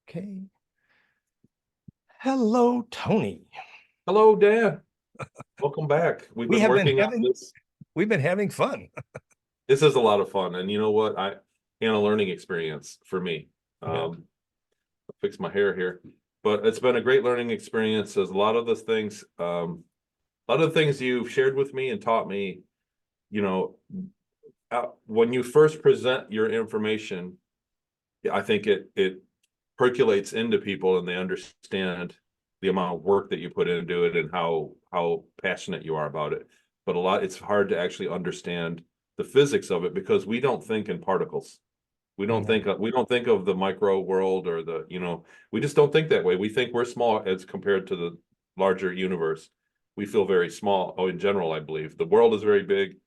Okay. Hello, Tony. Hello, Dan. Welcome back. We've been working on this. We've been having fun. This is a lot of fun, and you know what? And a learning experience for me. I'll fix my hair here, but it's been a great learning experience. As a lot of the things, you've shared with me and taught me, you know, when you first present your information, I think it percolates into people and they understand the amount of work that you put into it and how passionate you are about it. But it's hard to actually understand the physics of it because we don't think in particles. We don't think of the micro world or we just don't think that way. We think we're small as compared to the larger universe. We feel very small. Oh, in general, I believe the world is very big.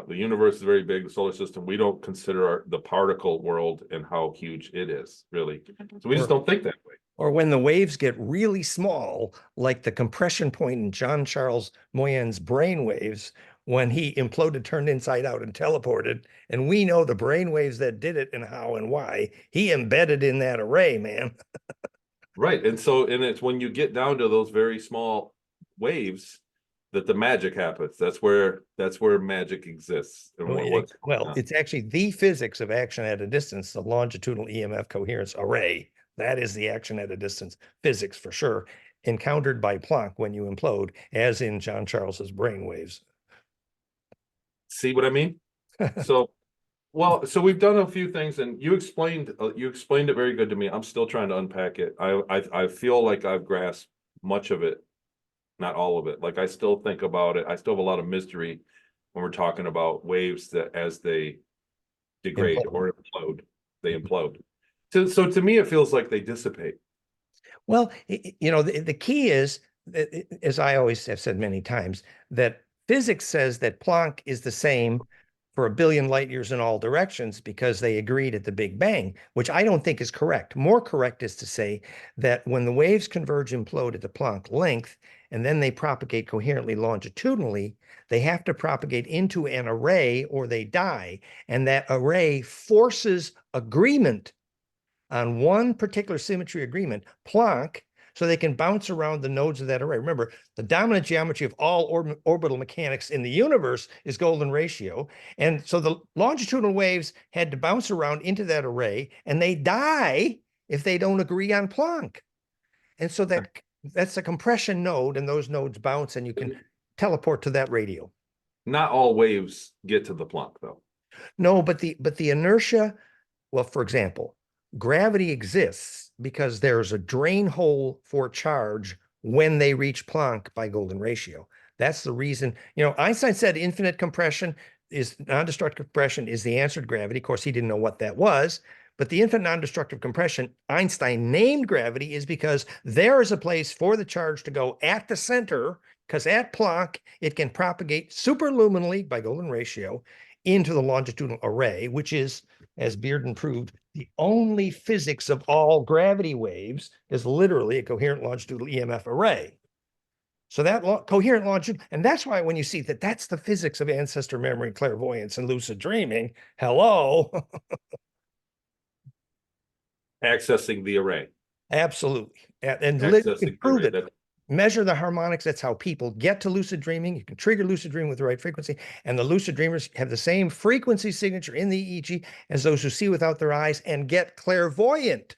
The universe is very big, the solar system. We don't consider the particle world and how huge it is, really. So we just don't think that way. Or when the waves get really small, like the compression point in Jean Charles Moyen's brain waves, when he imploded, turned inside out, and teleported, and we know the brain waves that did it and how and why, he embedded in that array, man. Right. And it's when you get down to those very small waves that the magic happens. That's where magic exists. It's actually the physics of action at a distance, the longitudinal EMF coherence array. That is the action at a distance physics for sure, encountered by Planck when you implode, as in John Charles's brain waves. See what I mean? So we've done a few things, and you explained it very good to me. I'm still trying to unpack it. I feel like I've grasped much of it. Not all of it. Like I still think about it. I still have a lot of mystery when we're talking about waves that as they degrade or implode, they implode. So to me, it feels like they dissipate. Well, the key is, as I always have said many times, that physics says that Planck is the same for 1 billion light years in all directions because they agreed at the Big Bang, which I don't think is correct. More correct is to say that when the waves converge, implode at the Planck length, and then they propagate coherently longitudinally, they have to propagate into an array or they die. And that array forces agreement on one particular symmetry agreement, Planck, so they can bounce around the nodes of that array. Remember, the dominant geometry of all orbital mechanics in the universe is golden ratio. And so the longitudinal waves had to bounce around into that array, and they die if they don't agree on Planck. And so that's a compression node, and those nodes bounce, and you can teleport to that radio. Not all waves get to the Planck, though. No, but the inertia, well, for example, gravity exists because there's a drain hole for charge when they reach Planck by golden ratio. That's the reason, Einstein said infinite compression is non-destructive compression is the answer to gravity. Of course, he didn't know what that was, but the infinite non-destructive compression Einstein named gravity is because there is a place for the charge to go at the center, because at Planck, it can propagate superluminally by golden ratio into the longitudinal array, which is, as Bearden proved, the only physics of all gravity waves is literally a coherent longitudinal EMF array. So that coherent longitudinal, and that's why when you see that's the physics of ancestor memory, clairvoyance, and lucid dreaming, hello. Accessing the array. Absolutely. And you can prove it. Measure the harmonics. That's how people get to lucid dreaming. You can trigger lucid dreaming with the right frequency. And the lucid dreamers have the same frequency signature in the EEG as those who see without their eyes and get clairvoyant.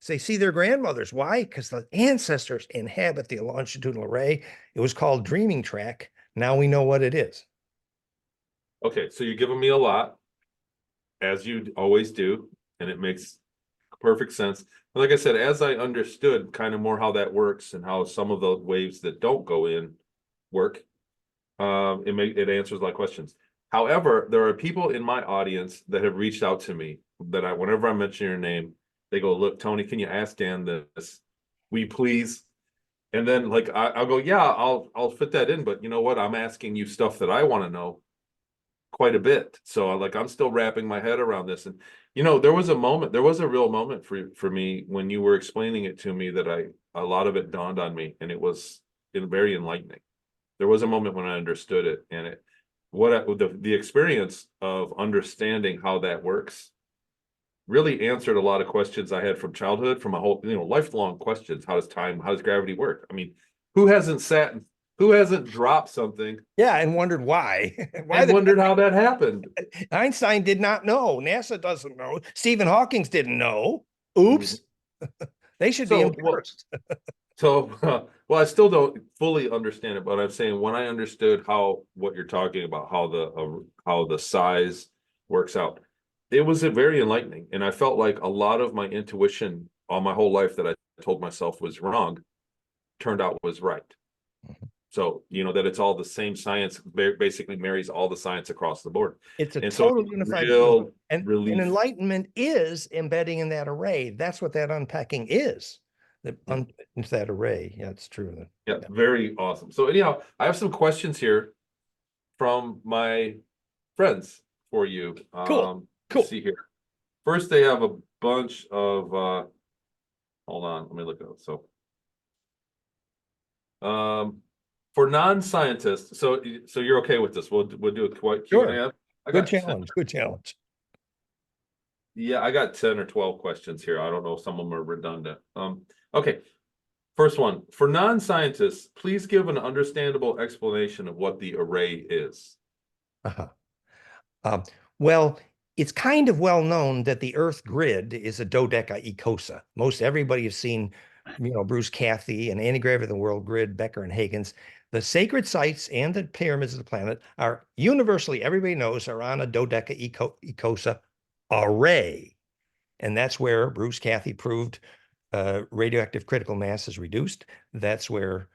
So they see their grandmothers. Why? Because the ancestors inhabit the longitudinal array. It was called dreaming track. Now we know what it is. Okay, so you're giving me a lot, as you always do, and it makes perfect sense. But like I said, as I understood kind of more how that works and how some of the waves that don't go in work, it answers a lot of questions. However, there are people in my audience that have reached out to me that whenever I mention your name, they go, "Look, Tony, can you ask Dan this? Will you please?" And then like I'll go, "Yeah, I'll fit that in." But you know what? I'm asking you stuff that I want to know quite a bit. So like I'm still wrapping my head around this. And there was a real moment for me when you were explaining it to me that a lot of it dawned on me, and it was very enlightening. There was a moment when I understood it, and the experience of understanding how that works really answered a lot of questions I had from childhood, from my whole, lifelong questions. How does gravity work? I mean, who hasn't dropped something Yeah, and wondered why. and wondered how that happened? Einstein did not know. NASA doesn't know. Stephen Hawking didn't know. Oops. They should be embarrassed. Well, I still don't fully understand it, but I'm saying when I understood what you're talking about, how the size works out, it was a very enlightening, and I felt like a lot of my intuition all my whole life that I told myself was wrong turned out was right. So that it's all the same science, basically marries all the science across the board. It's a And total so unified real and relief. enlightenment is embedding in that array. That's what that unpacking is. Into that array. Yeah, it's true. Yeah, very awesome. So anyhow, I have some questions here from my friends for you. Cool. Let's see here. First, they have a bunch of hold on, let me look at it. So for non-scientists, so you're okay with this? We'll do a Q&A. Sure. Good challenge. Good challenge. Yeah, I got 10 or 12 questions here. I don't know if some of them are redundant. Okay. First one, for non-scientists, please give an understandable explanation of what the array is. Well, it's kind of well known that the Earth grid is a dodecaecosa. Most everybody has seen, Bruce Cathy and Anti-Gravity of the World Grid, Becker and Huygens. The sacred sites and the pyramids of the planet are universally, everybody knows, are on a dodecaecosa array. And that's where Bruce Cathy proved radioactive critical mass is reduced. That's where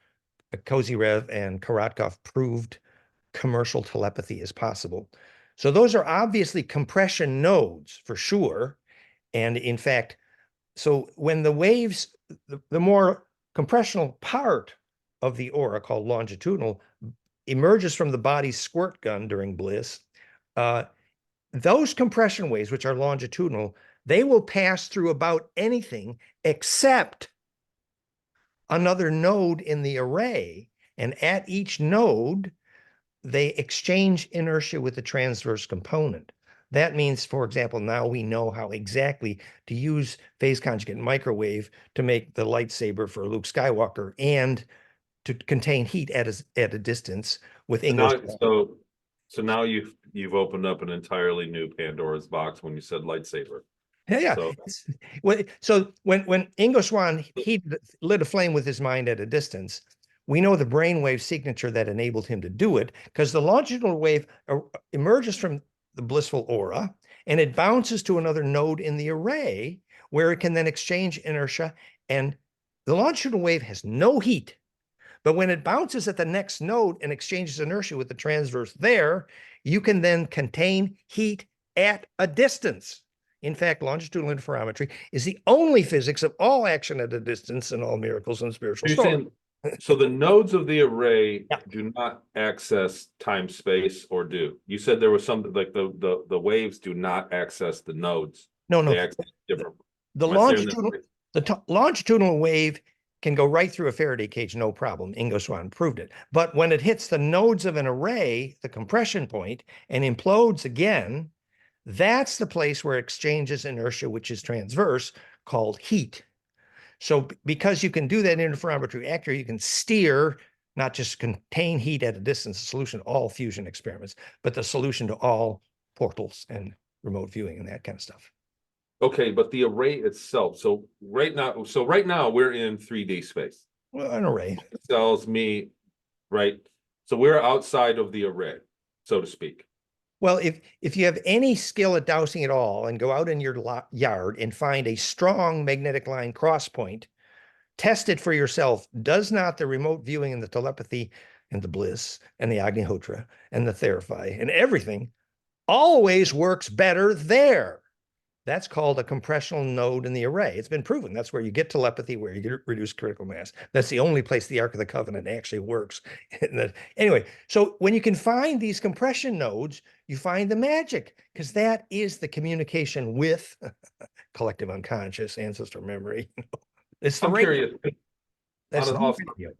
Kozyrev and Korotkov proved commercial telepathy is possible. So those are obviously compression nodes for sure. And in fact, so when the waves, the more compressional part of the aura called longitudinal emerges from the body's squirt gun during Bliss, those compression waves, which are longitudinal, they will pass through about anything except another node in the array. And at each node, they exchange inertia with the transverse component. That means, for example, now we know how exactly to use phase conjugate microwave to make the lightsaber for Luke Skywalker and to contain heat at a distance with English. So now you've opened up an entirely new Pandora's box when you said lightsaber. Yeah. So when Ingo Swann he lit a flame with his mind at a distance, we know the brainwave signature that enabled him to do it because the longitudinal wave emerges from the blissful aura and it bounces to another node in the array where it can then exchange inertia. And the longitudinal wave has no heat. But when it bounces at the next node and exchanges inertia with the transverse there, you can then contain heat at a distance. In fact, longitudinal interferometry is the only physics of all action at a distance and all miracles and spiritual stories. So the nodes of the array do not access time, space, or do. You said there was something like the waves do not access the nodes. No. They access different. The longitudinal wave can go right through a Faraday cage, no problem. Ingo Swann proved it. But when it hits the nodes of an array, the compression point, and implodes again, that's the place where it exchanges inertia, which is transverse, called heat. So because you can do that interferometry accurately, you can steer, not just contain heat at a distance, the solution to all fusion experiments, but the solution to all portals and remote viewing and that kind of stuff. Okay, but the array itself. So right now we're in 3D space. Well, an array tells me, right? So we're outside of the array, so to speak. Well, if you have any skill at dowsing at all and go out in your yard and find a strong magnetic line cross point, test it for yourself. Does not the remote viewing and the telepathy and the Bliss and the Agnihotra and the Therapy and everything always works better there? That's called a compressional node in the array. It's been proven. That's where you get telepathy, where you get reduced critical mass. That's the only place the Ark of the Covenant actually works. Anyway, so when you can find these compression nodes, you find the magic, because that is the communication with collective unconscious, ancestor memory. It's the radio. That's the radio.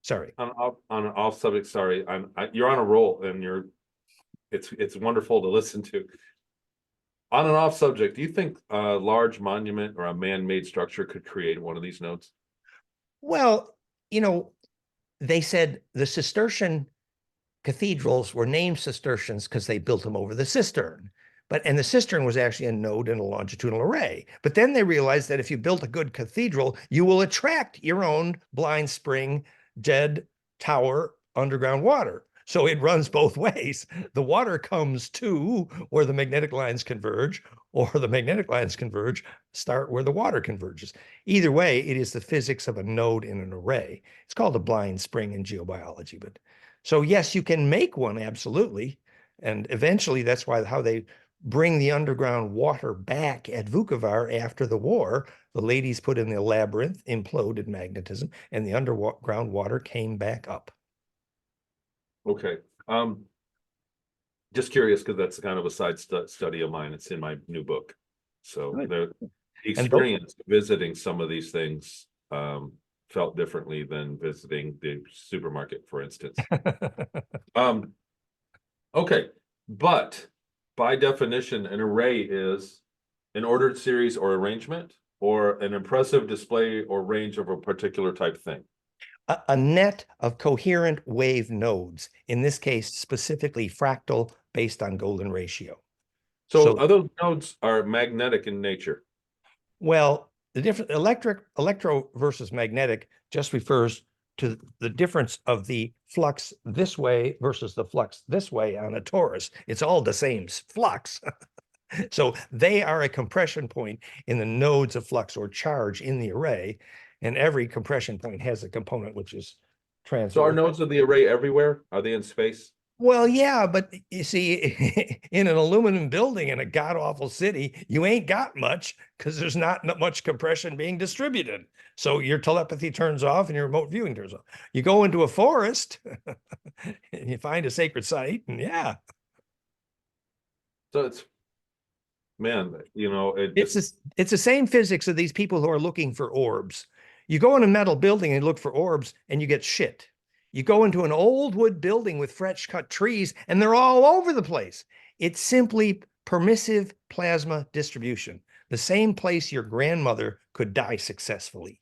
Sorry. On an off subject, sorry. You're on a roll, and it's wonderful to listen to. On and off subject, do you think a large monument or a man-made structure could create one of these nodes? Well, you know, they said the Cistercian cathedrals were named Cistercians because they built them over the cistern. And the cistern was actually a node in a longitudinal array. But then they realized that if you built a good cathedral, you will attract your own blind spring, dead tower, underground water. So it runs both ways. The water comes to where the magnetic lines converge, or the magnetic lines converge, start where the water converges. Either way, it is the physics of a node in an array. It's called a blind spring in geobiology. But so yes, you can make one, absolutely. And eventually that's why how they bring the underground water back at Vukovar after the war. The ladies put in the labyrinth, imploded magnetism, and the underground water came back up. Okay. Just curious because that's kind of a side study of mine. It's in my new book. So the experience visiting some of these things felt differently than visiting the supermarket, for instance. Okay, but by definition, an array is an ordered series or arrangement or an impressive display or range of a particular type thing. A net of coherent wave nodes, in this case, specifically fractal based on golden ratio. So other nodes are magnetic in nature. Well, the different electro versus magnetic just refers to the difference of the flux this way versus the flux this way on a torus. It's all the same flux. So they are a compression point in the nodes of flux or charge in the array. And every compression point has a component which is transverse. So are nodes of the array everywhere? Are they in space? Well, yeah, but you see, in an aluminum building in a god-awful city, you ain't got much because there's not much compression being distributed. So your telepathy turns off and your remote viewing turns off. You go into a forest and you find a sacred site, and yeah. So it's, man, you know, it's the same physics of these people who are looking for orbs. You go in a metal building and look for orbs and you get shit. You go into an old wood building with fresh cut trees and they're all over the place. It's simply permissive plasma distribution, the same place your grandmother could die successfully.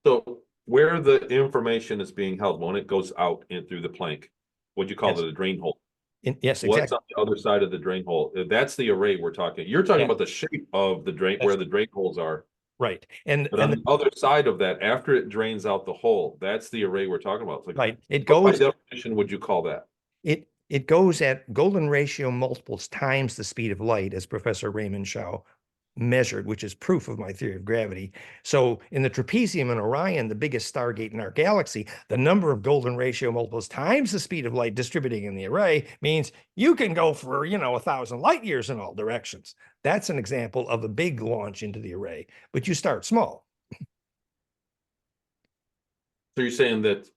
So where the information is being held when it goes out in through the plank, what do you call Yes. it, a drain hole? Yes, What's exactly. on the other side of the drain hole? That's the array we're talking. You're talking Yeah. about the shape of the drain, where the drain holes are. Right. But on the other side of that, after it drains out the hole, that's the array we're talking about. It's like, right. It what by goes, definition would you call that? it goes at golden ratio multiples times the speed of light, as Professor Raymond Shaw measured, which is proof of my theory of gravity. So in the trapezium in Orion, the biggest stargate in our galaxy, the number of golden ratio multiples times the speed of light distributing in the array means you can go for, 1,000 light years in all directions. That's an example of a big launch into the array, but you start small. So you're saying that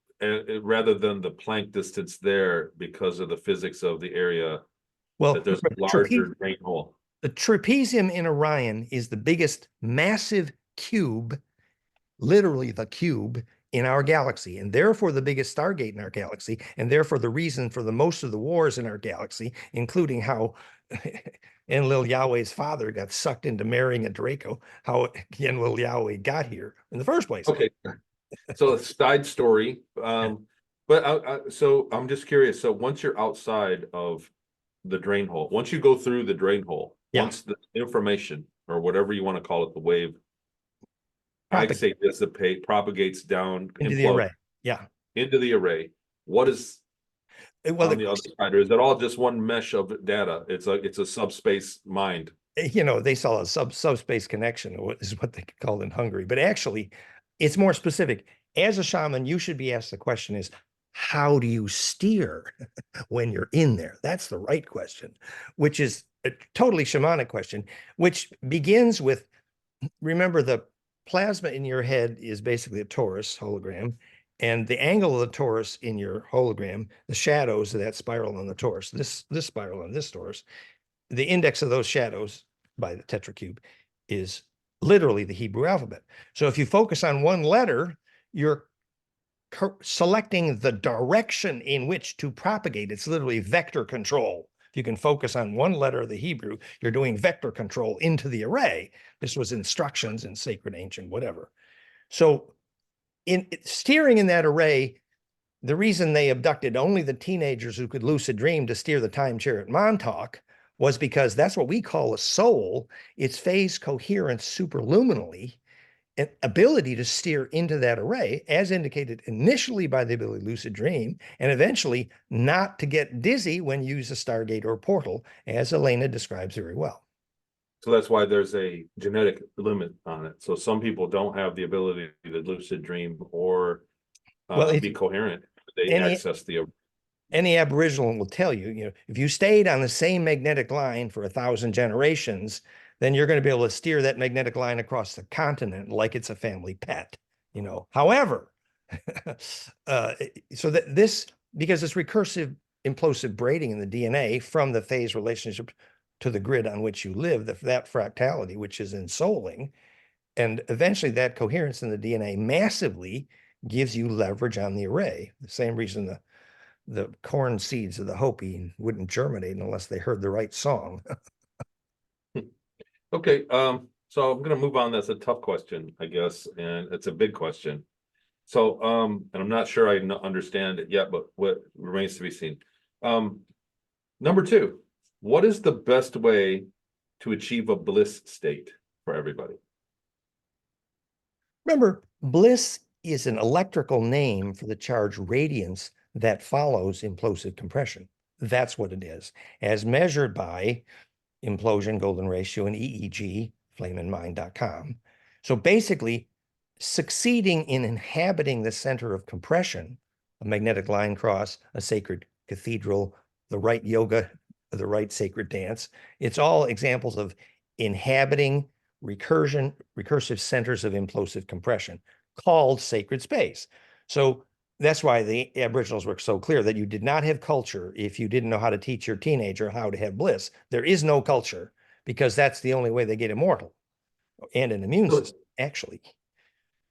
rather than the Planck distance there, because of the physics of the area, Well, that there's a larger drain hole. The trapezium in Orion is the biggest massive cube, literally the cube in our galaxy, and therefore the biggest stargate in our galaxy, and therefore the reason for the most of the wars in our galaxy, including how Enlil Yahweh's father got sucked into marrying a Draco, how Enlil Yahweh got here in the first place. Okay, so a side story. But so I'm just curious. So once you're outside of the drain hole, once you go through the drain hole, once the information or whatever you want to call it, the wave, I'd say dissipate, propagates down into the array. Yeah. Into the array. What is on the other side? Or is it all just one mesh of data? It's a subspace mind. They saw a subspace connection, is what they call it in Hungary. But actually, it's more specific. As a shaman, you should be asked the question is, how do you steer when you're in there? That's the right question, which is a totally shamanic question, which begins with, remember, the plasma in your head is basically a torus hologram, and the angle of the torus in your hologram, the shadows of that spiral on the torus, this spiral on this torus, the index of those shadows by the tetracube is literally the Hebrew alphabet. So if you focus on one letter, you're selecting the direction in which to propagate. It's literally vector control. If you can focus on one letter of the Hebrew, you're doing vector control into the array. This was instructions in sacred, ancient, whatever. So in steering in that array, the reason they abducted only the teenagers who could lucid dream to steer the time chariot Montauk was because that's what we call a soul. It's phase coherence superluminally, an ability to steer into that array, as indicated initially by the ability to lucid dream, and eventually not to get dizzy when you use a stargate or portal, as Elena describes very well. So that's why there's a genetic limit on it. So some people don't have the ability to lucid dream or be coherent. They access any Aboriginal will tell you, if you stayed on the same magnetic line for 1,000 generations, then you're going to be able to steer that magnetic line across the continent like it's a family pet. However, so that because it's recursive implosive braiding in the DNA from the phase relationship to the grid on which you live, that fractality, which is ensouling, and eventually that coherence in the DNA massively gives you leverage on the array. The same reason the corn seeds of the Hopi wouldn't germinate unless they heard the right song. Okay, so I'm going to move on. That's a tough question, I guess, and it's a big question. So, and I'm not sure I understand it yet, but what remains to be seen. Number 2, what is the best way to achieve a bliss state for everybody? Remember, bliss is an electrical name for the charge radiance that follows implosive compression. That's what it is, as measured by implosion, golden ratio, and EEG, flameandmind.com. So basically, succeeding in inhabiting the center of compression, a magnetic line cross, a sacred cathedral, the right yoga, the right sacred dance, it's all examples of inhabiting recursive centers of implosive compression called sacred space. So that's why the Aboriginals were so clear that you did not have culture if you didn't know how to teach your teenager how to have bliss. There is no culture because that's the only way they get immortal and an immune system, actually.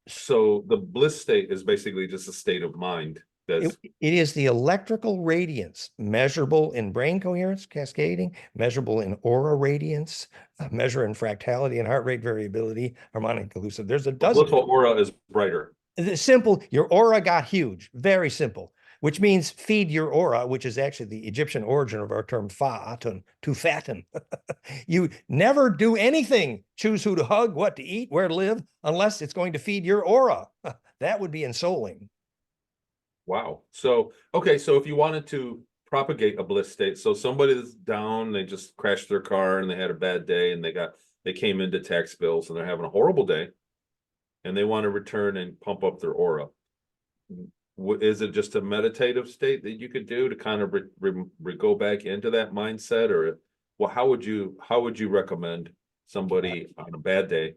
So the bliss state is basically just a state of mind. It is the electrical radiance measurable in brain coherence, cascading, measurable in aura radiance, measure in fractality and heart rate variability, harmonic inclusive. There's a dozen. Blissful aura is brighter. It's simple. Your aura got huge. Very simple. Which means feed your aura, which is actually the Egyptian origin of our term fa'atun, to fatten. You never do anything. Choose who to hug, what to eat, where to live, unless it's going to feed your aura. That would be ensouling. Wow. So, okay. So if you wanted to propagate a bliss state, so somebody that's down, they just crashed their car and they had a bad day and they came into tax bills and they're having a horrible day and they want to return and pump up their aura. Is it just a meditative state that you could do to kind of go back into that mindset, or how would you recommend somebody on a bad day?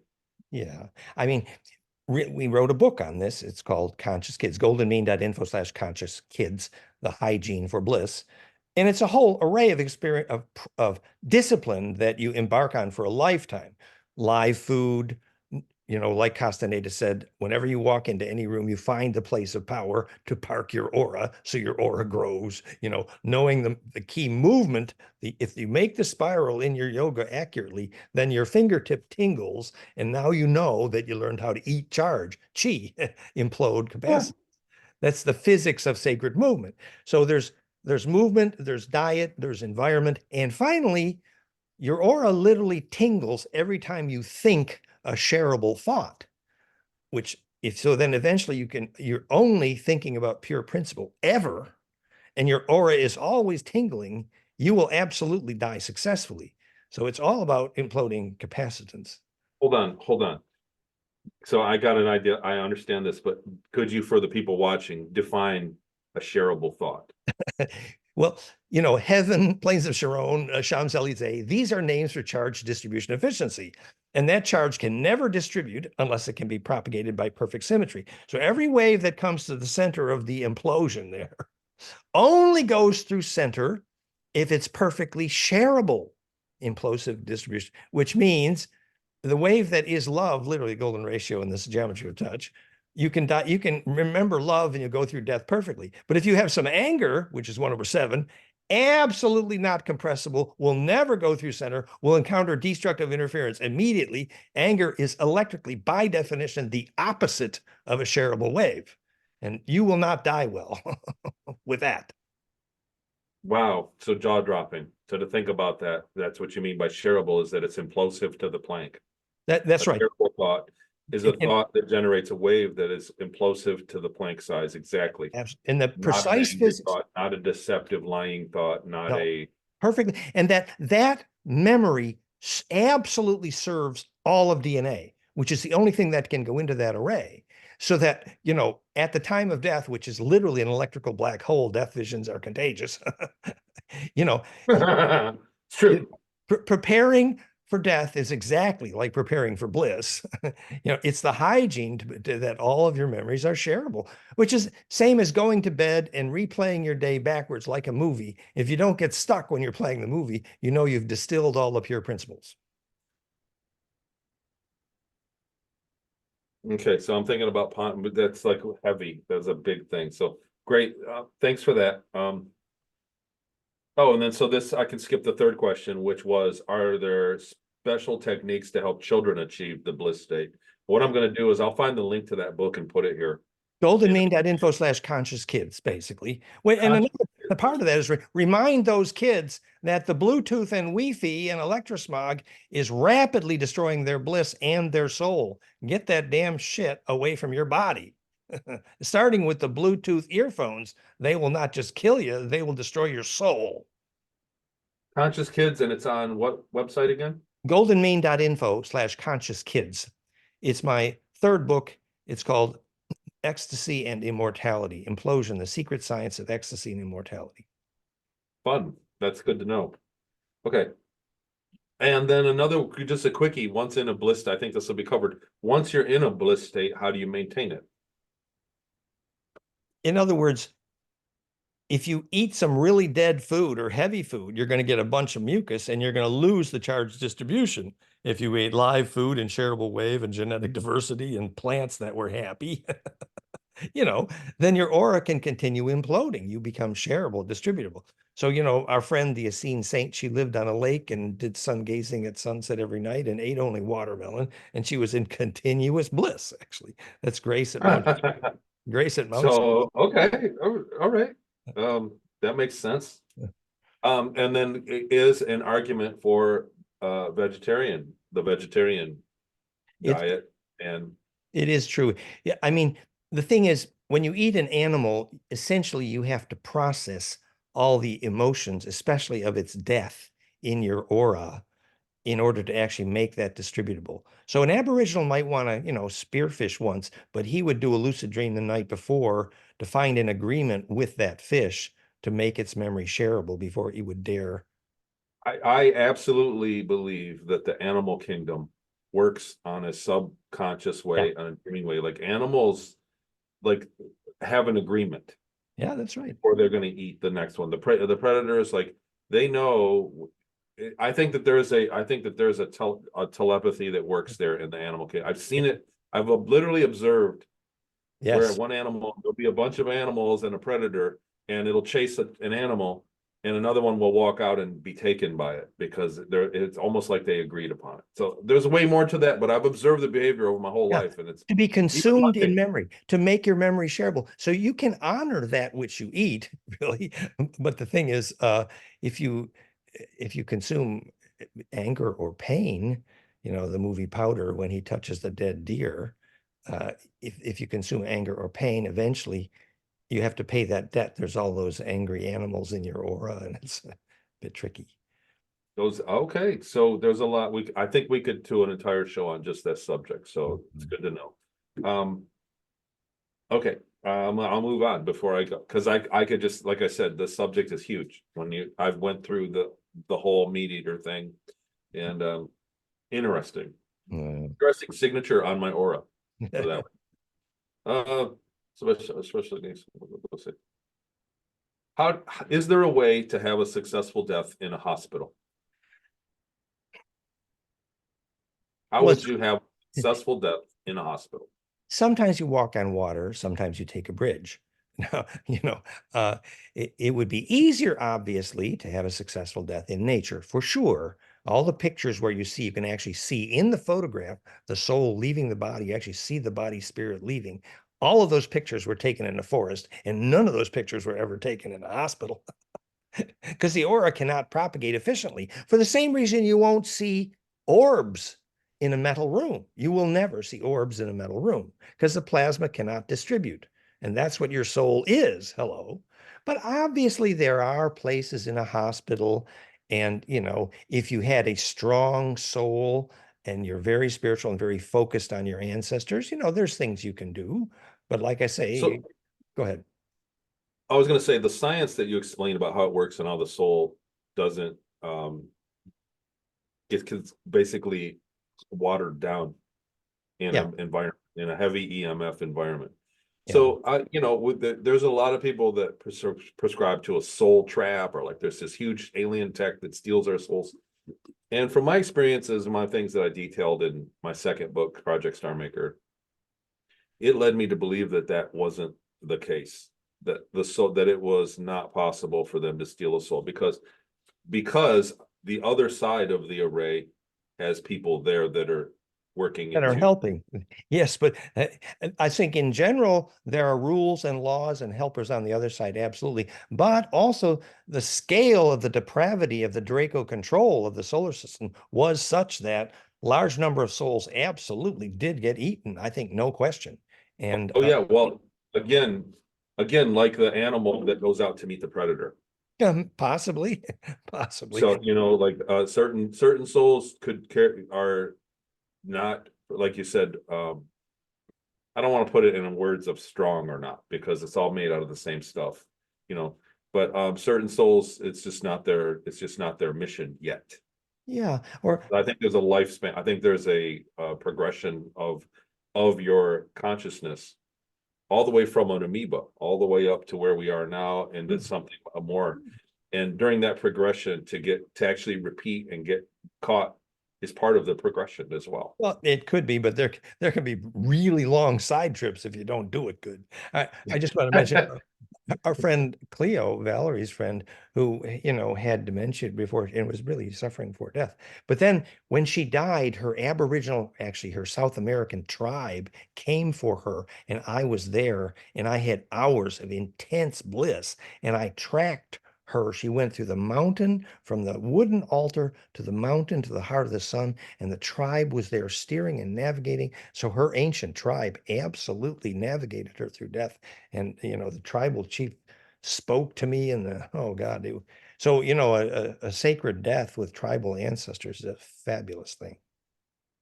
Yeah. I mean, we wrote a book on this. It's called Conscious Kids, goldenmean.info/conscious kids, the hygiene for bliss. And it's a whole array of experience of discipline that you embark on for a lifetime. Live food, like Castaneda said, whenever you walk into any room, you find the place of power to park your aura so your aura grows, knowing the key movement. If you make the spiral in your yoga accurately, then your fingertip tingles. And now you know that you learned how to eat charge, chi, implode capacity. That's the physics of sacred movement. So there's movement, there's diet, there's environment. And finally, your aura literally tingles every time you think a sharable thought, then eventually you're only thinking about pure principle ever, and your aura is always tingling, you will absolutely die successfully. So it's all about imploding capacitance. Hold on. So I got an idea. I understand this, but could you, for the people watching, define a sharable thought? Well, heaven, plains of Sharon, Champs-Élysées, these are names for charge distribution efficiency. And that charge can never distribute unless it can be propagated by perfect symmetry. So every wave that comes to the center of the implosion there only goes through center if it's perfectly sharable implosive distribution, which means the wave that is love, literally golden ratio in this geometry of touch, you can remember love and you go through death perfectly. But if you have some anger, which is 1/7, absolutely not compressible, will never go through center, will encounter destructive interference immediately. Anger is electrically, by definition, the opposite of a sharable wave. And you will not die well with that. Wow. So jaw dropping. So to think about that, that's what you mean by shareable, is that it's implosive to the plank. That's A right. shareable thought is a thought that generates a wave that is implosive to the Planck size. Exactly. And the Not an precise angry physics, thought, not a deceptive lying thought, not no, a perfectly. And that memory absolutely serves all of DNA, which is the only thing that can go into that array. So that, at the time of death, which is literally an electrical black hole, death visions are contagious. you know, it's true. Preparing for death is exactly like preparing for bliss. It's the hygiene that all of your memories are shareable, which is same as going to bed and replaying your day backwards like a movie. If you don't get stuck when you're playing the movie, you've distilled all the pure principles. Okay, so I'm thinking about pond, but that's like heavy. That's a big thing. So great. Thanks for that. Oh, and then so this, I can skip the third question, which was, are there special techniques to help children achieve the bliss state? What I'm going to do is I'll find the link to that book and put it here. goldenmean.info/conscious kids, basically. And another part of that is remind those kids that the Bluetooth and Wi-Fi and electrosmog is rapidly destroying their bliss and their soul. Get that damn shit away from your body. Starting with the Bluetooth earphones, they will not just kill you, they will destroy your soul. Conscious Kids, and it's on what website again? goldenmean.info/conscious kids. It's my third book. It's called Ecstasy and Immortality, Implosion, the Secret Science of Ecstasy and Immortality. Fun. That's good to know. Okay. And then another, just a quickie, once in a bliss, I think this will be covered. Once you're in a bliss state, how do you maintain it? In other words, if you eat some really dead food or heavy food, you're going to get a bunch of mucus and you're going to lose the charge distribution. If you ate live food and shareable wave and genetic diversity and plants that were happy, then your aura can continue imploding. You become shareable, distributable. So, our friend, the Essene Saint, she lived on a lake and did sun gazing at sunset every night and ate only watermelon. And she was in continuous bliss, actually. That's Grace at Mount Grace at Mount. So, okay. All right. That makes sense. And then it is an argument for the vegetarian diet. And it is true. Yeah, I mean, the thing is, when you eat an animal, essentially you have to process all the emotions, especially of its death, in your aura in order to actually make that distributable. So an Aboriginal might want to, spearfish once, but he would do a lucid dream the night before to find an agreement with that fish to make its memory shareable before he would dare. I absolutely believe that the animal kingdom works on a subconscious way, on a dreaming way. Like animals, like have an agreement. Yeah, that's right. Or they're going to eat the next one. The predators, like they know. I think that there's a telepathy that works there in the animal kingdom. I've seen it. I've literally observed where one animal, there'll be a bunch of animals and a predator, and it'll chase an animal, and another one will walk out and be taken by it because it's almost like they agreed upon it. So there's way more to that, but I've observed the behavior over my whole life, and it's to be consumed in memory, to make your memory shareable. So you can honor that which you eat, really. But the thing is, if you consume anger or pain, the movie Powder, when he touches the dead deer, if you consume anger or pain, eventually you have to pay that debt. There's all those angry animals in your aura, and it's a bit tricky. Okay, so there's a lot. I think we could do an entire show on just that subject, so it's good to know. Okay, I'll move on before I go, because I could just, like I said, the subject is huge. I've went through the whole meat eater thing, and interesting signature on my aura for that one. Especially things. How is there a way to have a successful death in a hospital? How would you have a successful death in a hospital? Sometimes you walk on water, sometimes you take a bridge. Now, it would be easier, obviously, to have a successful death in nature, for sure. All the pictures where you can actually see in the photograph the soul leaving the body, you actually see the body spirit leaving. All of those pictures were taken in the forest, and none of those pictures were ever taken in a hospital because the aura cannot propagate efficiently. For the same reason, you won't see orbs in a metal room. You will never see orbs in a metal room because the plasma cannot distribute. And that's what your soul is. Hello. But obviously, there are places in a hospital. And, if you had a strong soul and you're very spiritual and very focused on your ancestors, there's things you can do. But like I say, So go ahead. I was going to say the science that you explained about how it works and how the soul doesn't get basically watered down in Yeah. an environment, in a heavy EMF environment. Yeah. So there's a lot of people that prescribe to a soul trap, or like there's this huge alien tech that steals our souls. And from my experiences and my things that I detailed in my second book, Project Star Maker, it led me to believe that that wasn't the case, that the soul, that it was not possible for them to steal a soul because the other side of the array has people there that are working That are into. helping. Yes, but I think in general, there are rules and laws and helpers on the other side, absolutely. But also the scale of the depravity of the Draco control of the solar system was such that large number of souls absolutely did get eaten. I think no question. And Oh yeah, well, again, like the animal that goes out to meet the predator. possibly, possibly. So, like certain souls are not, like you said, I don't want to put it in words of strong or not, because it's all made out of the same stuff, but certain souls, it's just not their mission yet. Yeah. Or I think there's a lifespan. I think there's a progression of your consciousness all the way from an amoeba all the way up to where we are now, and it's something more. And during that progression, to actually repeat and get caught is part of the progression as well. Well, it could be, but there can be really long side trips if you don't do it good. I just want to mention our friend Cleo, Valerie's friend, who, had dementia before and was really suffering for death. But then when she died, actually her South American tribe came for her, and I was there, and I had hours of intense bliss, and I tracked her. She went through the mountain from the wooden altar to the mountain to the heart of the sun, and the tribe was there steering and navigating. So her ancient tribe absolutely navigated her through death. And, the tribal chief spoke to me, and oh God. So, a sacred death with tribal ancestors is a fabulous thing.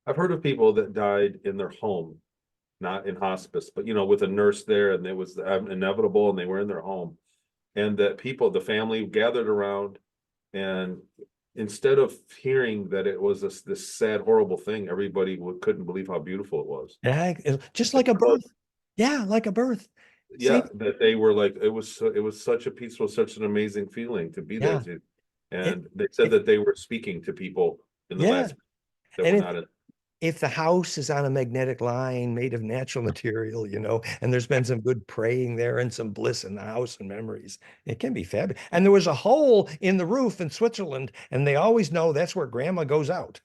I've heard of people that died in their home, not in hospice, but with a nurse there, and it was inevitable, and they were in their home, and that the family gathered around, and instead of hearing that it was this sad, horrible thing, everybody couldn't believe how beautiful it was. Yeah, just like a birth. Yeah, like a birth. Same. Yeah, that they were like, it was such a peaceful, such an amazing feeling to be there Yeah. too. It, And they said it, that they were speaking to people in the yeah. last that were And not in. if the house is on a magnetic line made of natural material, and there's been some good praying there and some bliss in the house and memories, it can be fabulous. And there was a hole in the roof in Switzerland, and they always know that's where grandma goes out.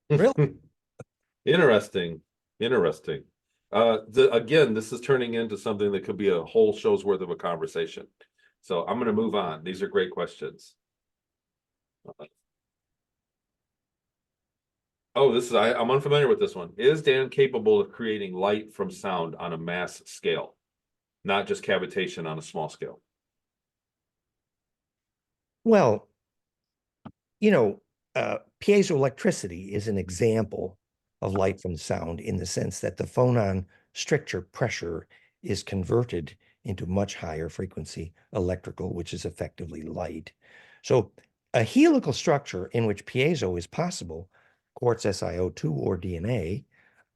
Really? Interesting. Interesting. Again, this is turning into something that could be a whole show's worth of a conversation. So I'm going to move on. These are great questions. Oh, I'm unfamiliar with this one. Is Dan capable of creating light from sound on a mass scale, not just cavitation on a small scale? Well, piezoelectricity is an example of light from sound in the sense that the phonon stricture pressure is converted into much higher frequency electrical, which is effectively light. So a helical structure in which piezo is possible, quartz SiO2 or DNA,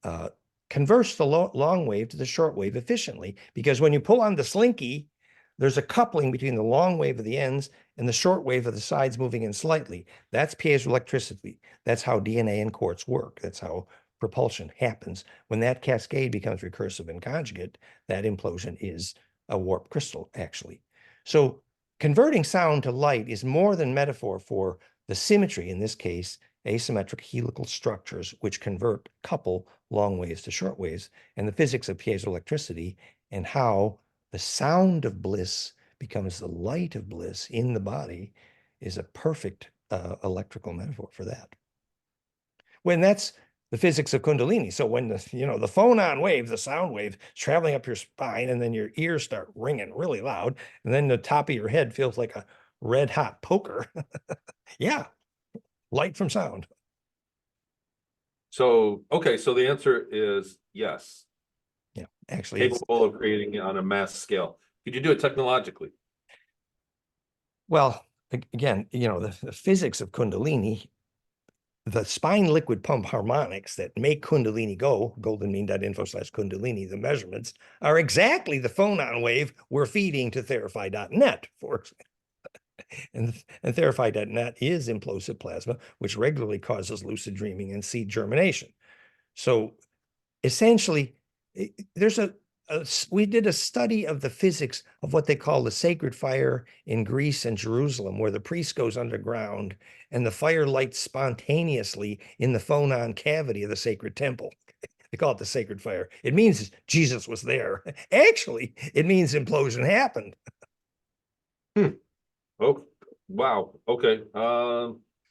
uh, converts the long wave to the short wave efficiently, because when you pull on the slinky, there's a coupling between the long wave of the ends and the short wave of the sides moving in slightly. That's piezoelectricity. That's how DNA and quartz work. That's how propulsion happens. When that cascade becomes recursive and conjugate, that implosion is a warped crystal, actually. So converting sound to light is more than metaphor for the symmetry, in this case, asymmetric helical structures, which couple long waves to short waves, and the physics of piezoelectricity, and how the sound of bliss becomes the light of bliss in the body is a perfect electrical metaphor for that. When that's the physics of Kundalini. So when the phonon wave, the sound wave, is traveling up your spine, and then your ears start ringing really loud, and then the top of your head feels like a red hot poker. Yeah, light from sound. So, okay, so the answer is yes. Yeah, actually, Capable of creating it on a mass scale. Could you do it technologically? well, again, the physics of Kundalini, the spine liquid pump harmonics that make Kundalini go, goldenmean.info/Kundalini, the measurements are exactly the phonon wave we're feeding to Therify.net, for example. And Therify.net is implosive plasma, which regularly causes lucid dreaming and seed germination. So essentially, we did a study of the physics of what they call the sacred fire in Greece and Jerusalem, where the priest goes underground and the fire lights spontaneously in the phonon cavity of the sacred temple. They call it the sacred fire. It means Jesus was there. Actually, it means implosion happened. Oh, wow. Okay.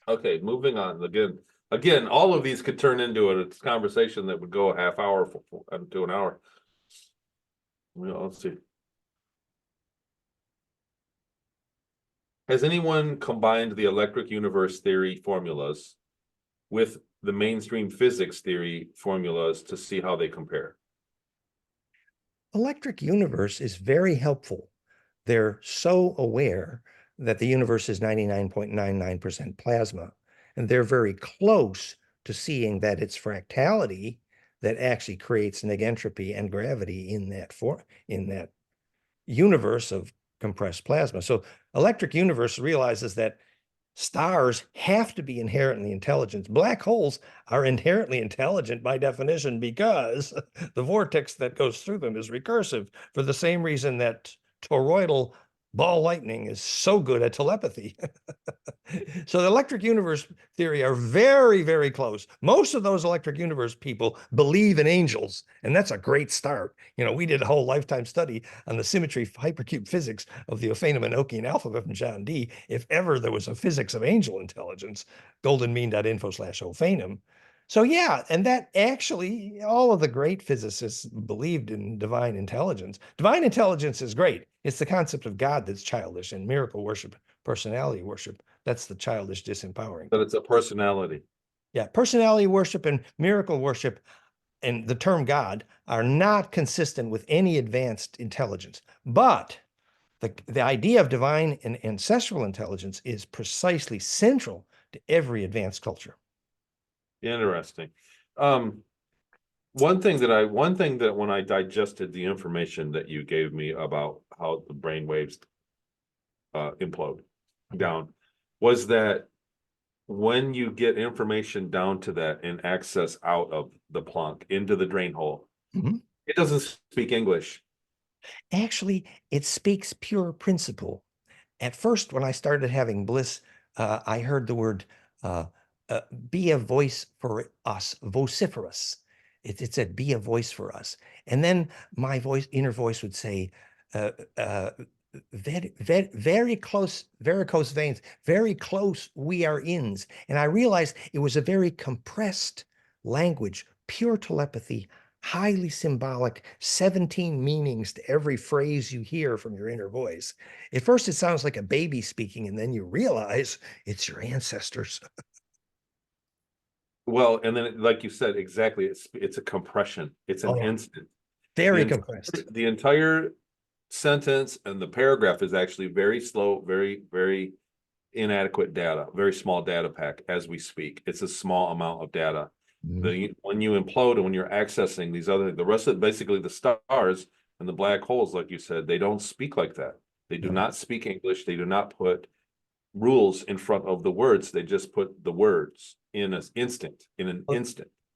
Okay, moving on. Again, all of these could turn into a conversation that would go a half hour to an hour. Well, let's see. Has anyone combined the electric universe theory formulas with the mainstream physics theory formulas to see how they compare? Electric universe is very helpful. They're so aware that the universe is 99.99% plasma, and they're very close to seeing that it's fractality that actually creates negentropy and gravity in that universe of compressed plasma. So electric universe realizes that stars have to be inherently intelligent. Black holes are inherently intelligent by definition because the vortex that goes through them is recursive, for the same reason that toroidal ball lightning is so good at telepathy. So the electric universe theory are very, very close. Most of those electric universe people believe in angels, and that's a great start. We did a whole lifetime study on the symmetry hypercube physics of the Ophanim-Enochian alphabet from John Dee. If ever there was a physics of angel intelligence, goldenmean.info/Ophanim. So yeah, and that actually, all of the great physicists believed in divine intelligence. Divine intelligence is great. It's the concept of God that's childish, and miracle worship, personality worship, that's the childish, disempowering. But it's a personality. Yeah, personality worship and miracle worship and the term God are not consistent with any advanced intelligence. But the idea of divine and ancestral intelligence is precisely central to every advanced culture. Interesting. One thing that when I digested the information that you gave me about how the brain waves implode down was that when you get information down to that and access out of the PLANCK into the drain hole, it doesn't speak English. Actually, it speaks pure principle. At first, when I started having bliss, I heard the word be a voice for us, vociferous. It said, be a voice for us. And then my inner voice would say, very close, varicose veins, very close we are ins. And I realized it was a very compressed language, pure telepathy, highly symbolic, 17 meanings to every phrase you hear from your inner voice. At first, it sounds like a baby speaking, and then you realize it's your ancestors. Well, and then, like you said, exactly, it's a compression. It's an instant. Very compressed. The entire sentence and the paragraph is actually very slow, very, very inadequate data, very small data pack as we speak. It's a small amount of data. When you implode and when you're accessing the rest of basically the stars and the black holes, like you said, they don't speak like that. They do not speak English. They do not put rules in front of the words. They just put the words in an instant.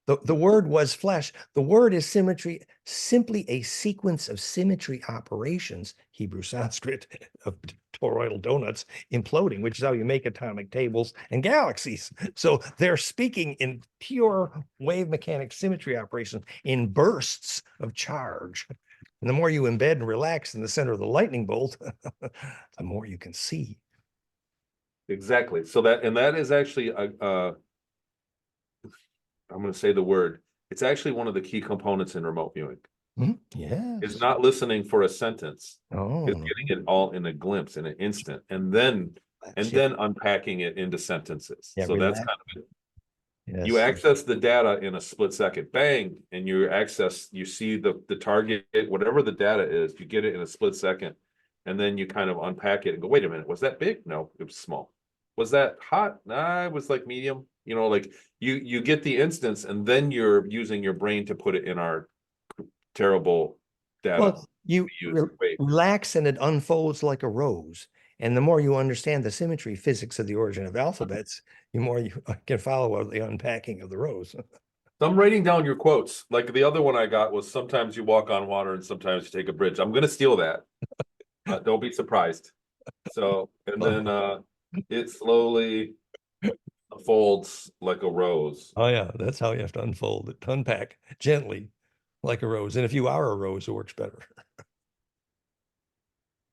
The word was flesh. The word is symmetry, simply a sequence of symmetry operations, Hebrew Sanskrit, of toroidal donuts imploding, which is how you make atomic tables and galaxies. So they're speaking in pure wave mechanics symmetry operations in bursts of charge. And the more you embed and relax in the center of the lightning bolt, the more you can see. Exactly. So that is actually I'm going to say the word. It's actually one of the key components in remote viewing. Yes. It's not listening for a sentence. Oh, It's getting it all in a glimpse, in an instant, and then unpacking it into sentences. yeah, So that's relax. kind of it. Yes. You access the data in a split second, bang, and you see the target, whatever the data is, you get it in a split second, and then you kind of unpack it and go, wait a minute, was that big? No, it was small. Was that hot? Nah, it was like medium. Like you get the instance, and then you're using your brain to put it in our terrible data. Well, you Wait. relax and it unfolds like a rose. And the more you understand the symmetry physics of the origin of alphabets, the more you can follow the unpacking of the rose. So I'm writing down your quotes. Like the other one I got was sometimes you walk on water and sometimes you take a bridge. I'm going to steal that. Don't be surprised. So, and then it slowly unfolds like a rose. Oh yeah, that's how you have to unfold it, unpack gently like a rose. And if you are a rose, it works better.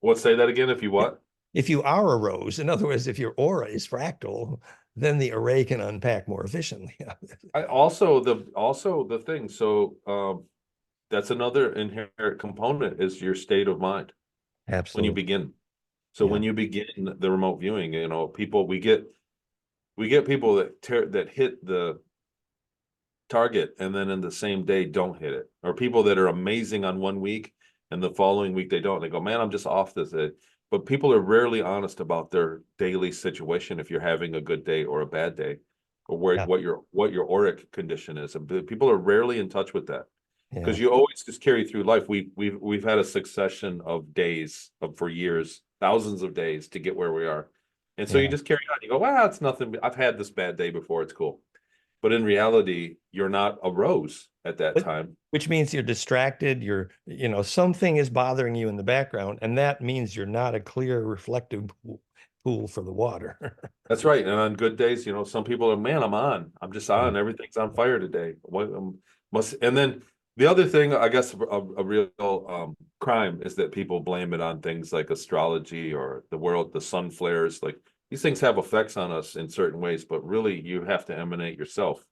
What, say that again? If you what? If you are a rose, in other words, if your aura is fractal, then the array can unpack more efficiently. I also the thing. So that's another inherent component is your state of mind when Absolutely. you begin. So Yeah. when you begin the remote viewing, people we get people that hit the target and then in the same day don't hit it, or people that are amazing on one week and the following week they don't. They go, man, I'm just off this day. But people are rarely honest about their daily situation, if you're having a good day or a bad day, or Yeah. what your auric condition is. And people are rarely in touch with that, because Yeah. you always just carry through life. We've had a succession of days for years, thousands of days to get where we are. And so you Yeah. just carry on. You go, wow, it's nothing. I've had this bad day before. It's cool. But in reality, you're not a rose at that time. Which means you're distracted. Something is bothering you in the background, and that means you're not a clear reflective pool for the water. That's right. And on good days, some people are, man, I'm on. I'm just on. Yeah. Everything's on fire today. And then the other thing, I guess, a real crime is that people blame it on things like astrology or the sun flares. Like, these things have effects on us in certain ways, but really you have to emanate yourself.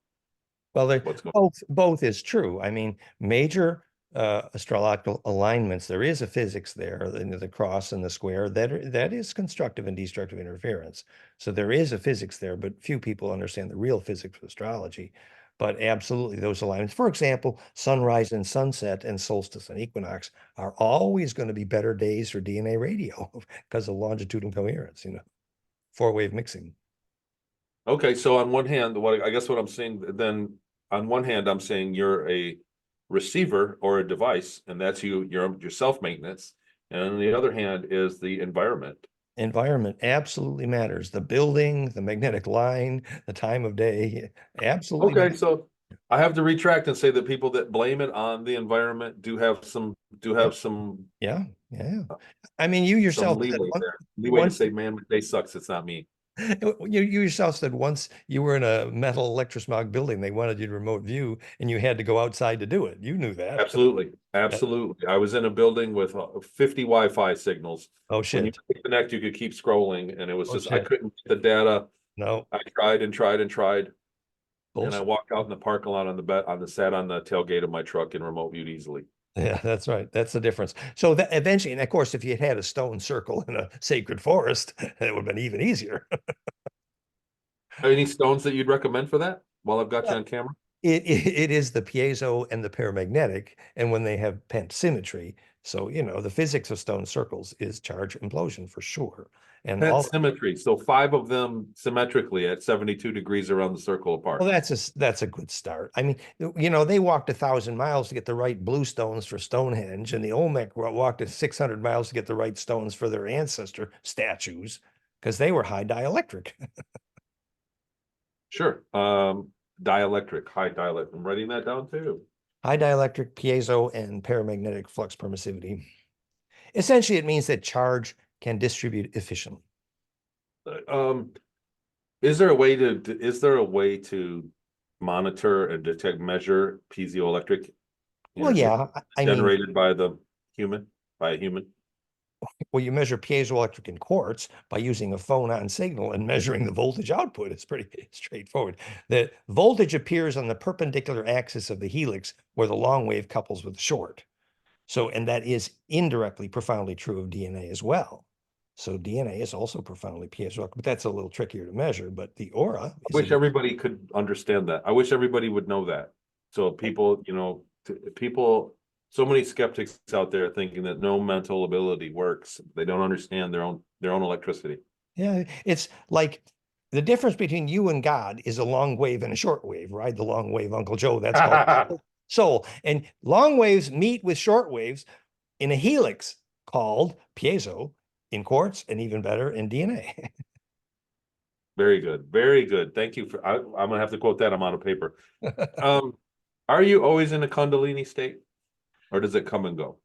Well, What's going both is true. I mean, major astrological alignments, there is a physics there, the cross and the square, that is constructive and destructive interference. So there is a physics there, but few people understand the real physics of astrology. But absolutely, those alignments, for example, sunrise and sunset and solstice and equinox are always going to be better days for DNA radio because of longitudinal coherence, four-wave mixing. Okay, so on one hand, what I'm saying then, on one hand, I'm saying you're a receiver or a device, and that's your self-maintenance. And on the other hand is the environment. Environment absolutely matters. The building, the magnetic line, the time of day, absolutely Okay, matters. so I have to retract and say that people that blame it on the environment do have some Yeah, yeah. I mean, you yourself said leeway there. Leeway to once say, man, my day sucks, it's not me. you yourself said once you were in a metal electrosmog building, they wanted you to remote view, and you had to go outside to do it. You knew that. Absolutely. Absolutely. I was in a building with 50 Wi-Fi signals. Oh When you shit. connect, you could keep scrolling, and it was Oh just, I shit. couldn't get the data. No I tried and tried and tried. And I bullshit. walked out in the parking lot sat on the tailgate of my truck and remote viewed easily. Yeah, that's right. That's the difference. So that eventually, and of course, if you had a stone circle in a sacred forest, it would have been even easier. Any stones that you'd recommend for that while I've got you Well, on camera? it is the piezo and the paramagnetic, and when they have pent symmetry. So, the physics of stone circles is charge implosion for sure. And Pent symmetry. So 5 of them symmetrically at 72 degrees around the circle well, apart. that's a good start. I mean, they walked 1,000 miles to get the right blue stones for Stonehenge, and the Olmec walked 600 miles to get the right stones for their ancestor statues because they were high dielectric. Sure. dielectric, high dielectric. I'm writing that down too. High dielectric, piezo, and paramagnetic flux permissivity. Essentially, it means that charge can distribute efficiently. Is there a way to monitor and detect, measure piezoelectric Well, energy yeah, I mean, generated by a human? well, you measure piezoelectric in quartz by using a phonon signal and measuring the voltage output. It's pretty straightforward. The voltage appears on the perpendicular axis of the helix where the long wave couples with the short. So, and that is indirectly profoundly true of DNA as well. So DNA is also profoundly piezoelectric, but that's a little trickier to measure. But the aura I is wish everybody could understand that. I wish everybody would know that. So people, people, so many skeptics out there thinking that no mental ability works. They don't understand their own electricity. yeah, it's like the difference between you and God is a long wave and a short wave, right? The long wave, Uncle Joe, that's called soul. And long waves meet with short waves in a helix called piezo in quartz, and even better in DNA. Very good. Very good. Thank you for, I'm gonna have to quote that. I'm out of paper. Are you always in a Kundalini state or does it come and go?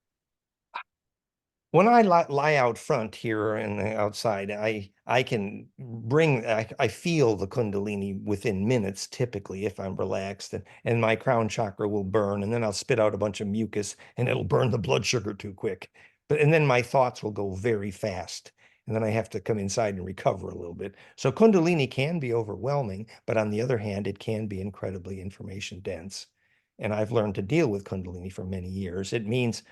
When I lie out front here and outside, I can bring, I feel the Kundalini within minutes, typically, if I'm relaxed, and my crown chakra will burn, and then I'll spit out a bunch of mucus and it'll burn the blood sugar too quick. And then my thoughts will go very fast. And then I have to come inside and recover a little bit. So Kundalini can be overwhelming, but on the other hand, it can be incredibly information dense. And I've learned to deal with Kundalini for many years. It means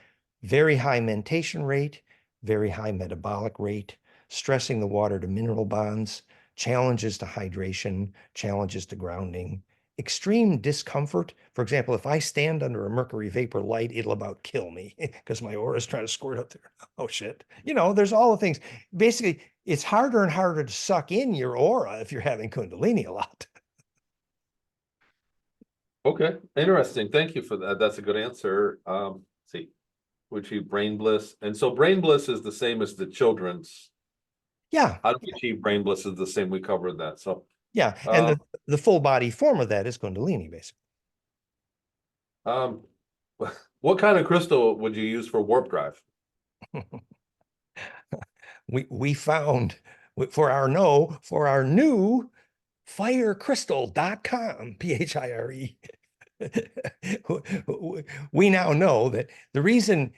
very high mentation rate, very high metabolic rate, stressing the water to mineral bonds, challenges to hydration, challenges to grounding, extreme discomfort. For example, if I stand under a mercury vapor light, it'll about kill me because my aura is trying to squirt up there. Oh, shit. There's all the things. Basically, it's harder and harder to suck in your aura if you're having Kundalini a lot. Okay, interesting. Thank you for that. That's a good answer. See, we achieve brain bliss. And so brain bliss is the same as the children's. Yeah. How do we achieve brain bliss is the same. We covered that. So, Yeah. And the full body form of that is Kundalini, basically. um, what kind of crystal would you use for warp drive? We found for our new firecrystal.com, PHIRE. We now know that the reason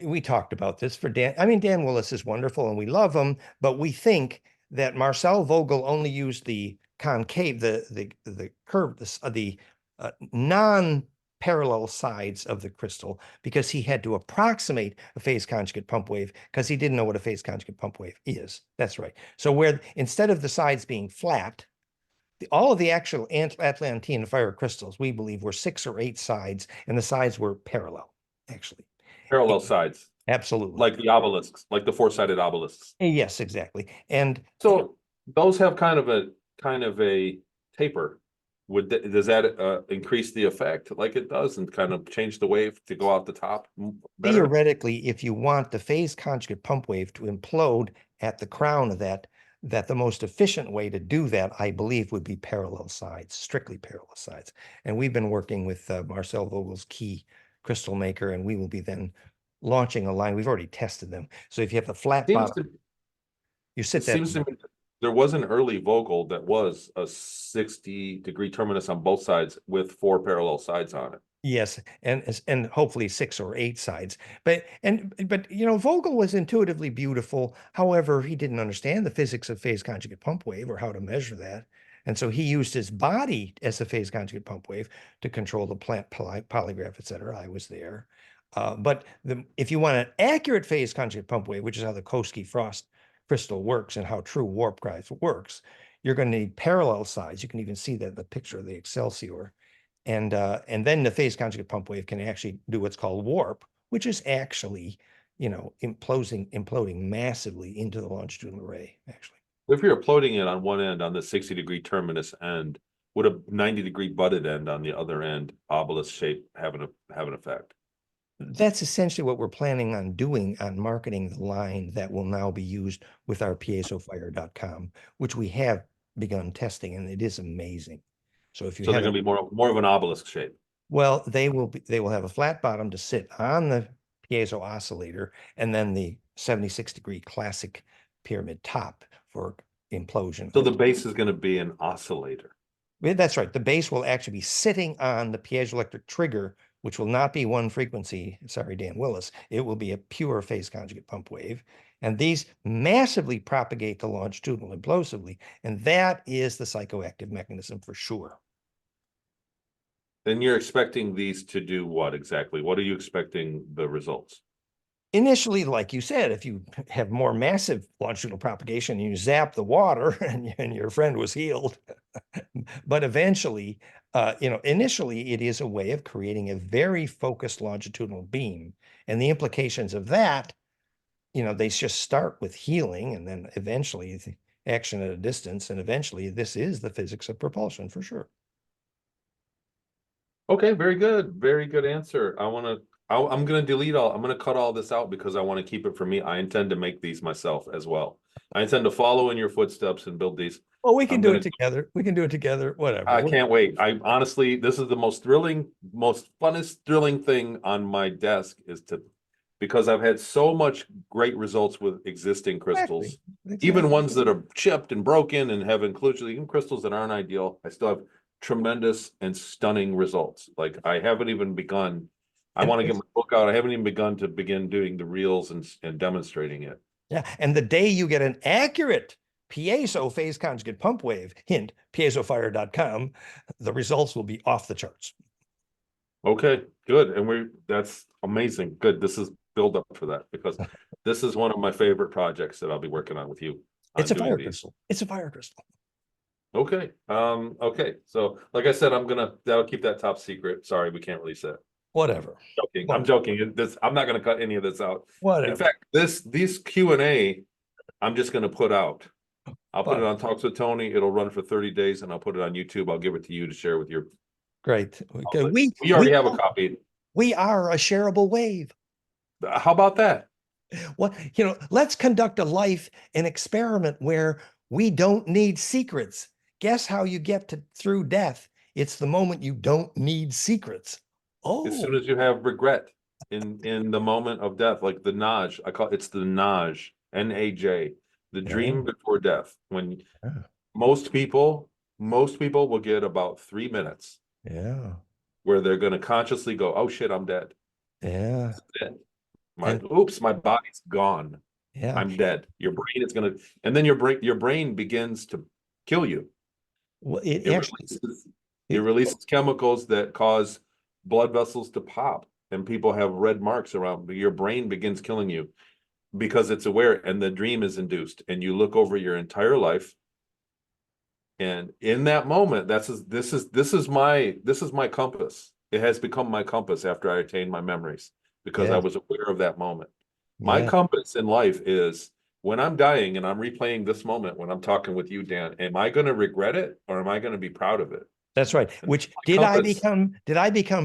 we talked about this for Dan, I mean, Dan Willis is wonderful and we love him, but we think that Marcel Vogel only used the concave, the curve, the non-parallel sides of the crystal because he had to approximate a phase conjugate pump wave because he didn't know what a phase conjugate pump wave is. That's right. So where instead of the sides being flat, all of the actual Atlantean fire crystals, we believe, were 6 or 8 sides, and the sides were parallel, actually. Parallel sides, Absolutely. like the obelisks, like the four-sided obelisks. Yes, exactly. And so those have kind of a taper. Does that increase the effect like it does and kind of change the wave to go out the top better? Theoretically, if you want the phase conjugate pump wave to implode at the crown of that the most efficient way to do that, I believe, would be parallel sides, strictly parallel sides. And we've been working with Marcel Vogel's key crystal maker, and we will be then launching a line. We've already tested them. So if you have the flat bottom, you sit that. Seems to me there was an early Vogel that was a 60-degree terminus on both sides with 4 parallel sides on it. Yes, and hopefully 6 or 8 sides. But Vogel was intuitively beautiful. However, he didn't understand the physics of phase conjugate pump wave or how to measure that. And so he used his body as a phase conjugate pump wave to control the plant polygraph, etc. I was there. But if you want an accurate phase conjugate pump wave, which is how the Koski-Frost crystal works and how true warp drive works, you're going to need parallel sides. You can even see that in the picture of the Excelsior. And then the phase conjugate pump wave can actually do what's called warp, which is actually, imploding massively into the longitudinal array, actually. If you're uploading it on one end on the 60-degree terminus end, would a 90-degree butted end on the other end, obelisk shape, have an effect? That's essentially what we're planning on doing on marketing the line that will now be used with our piezofire.com, which we have begun testing, and it is amazing. So if you So they're have going to be more of an obelisk shape. well, they will have a flat bottom to sit on the piezo oscillator, and then the 76-degree classic pyramid top for implosion. So the base is going to be an oscillator. That's right. The base will actually be sitting on the piezoelectric trigger, which will not be one frequency. Sorry, Dan Willis. It will be a pure phase conjugate pump wave. And these massively propagate the longitudinal implosively. And that is the psychoactive mechanism for sure. Then you're expecting these to do what exactly? What are you expecting the results? Initially, like you said, if you have more massive longitudinal propagation, you zap the water and your friend was healed. But eventually, initially it is a way of creating a very focused longitudinal beam. And the implications of that, they just start with healing and then eventually the action at a distance. And eventually this is the physics of propulsion for sure. Okay, very good. Very good answer. I'm going to I'm going to cut all this out because I want to keep it for me. I intend to make these myself as well. I intend to follow in your footsteps and build these. Well, we can do it together. We can do it together, whatever. I can't wait. I honestly, this is the most funnest, thrilling thing on my desk because I've had so much great results with existing crystals, even ones that are chipped and broken and have inclusion, even crystals that aren't ideal. I still have tremendous and stunning results. Like I haven't even begun. I want to get my book out. I haven't even begun doing the reels and demonstrating it. Yeah. And the day you get an accurate piezo phase conjugate pump wave, hint, piezofire.com, the results will be off the charts. Okay, good. And that's amazing. Good. This is build up for that because this is one of my favorite projects that I'll be working on with you. It's a fire crystal. It's a fire crystal. Okay. Okay. So like I said, that'll keep that top secret. Sorry, we can't release that. Whatever. I'm joking. I'm not going to cut any of this out. Whatever. In fact, these Q&A, I'm just going to put out. I'll put it on Talks with Tony. It'll run for 30 days and I'll put it on YouTube. I'll give it to you to share with your. Great. Okay. We already have a copy. We are a shareable wave. How about that? Well, let's conduct an experiment where we don't need secrets. Guess how you get through death? It's the moment you don't need secrets. Oh. As soon as you have regret in the moment of death, like the Naj, it's the Naj, N-A-J, the dream before death. When most people will get about 3 minutes. Yeah. Where they're going to consciously go, oh shit, I'm dead. Yeah. Oops, my body's gone. Yeah. I'm dead. Your brain is going to, and then your brain begins to kill you. Well, it releases chemicals that cause blood vessels to pop and people have red marks around. Your brain begins killing you because it's aware and the dream is induced and you look over your entire life. And in that moment, this is my compass. It has become my compass after I attained my memories because I was aware of that moment. My compass in life is when I'm dying and I'm replaying this moment when I'm talking with you, Dan, am I going to regret it or am I going to be proud of it? That's right. Which did I become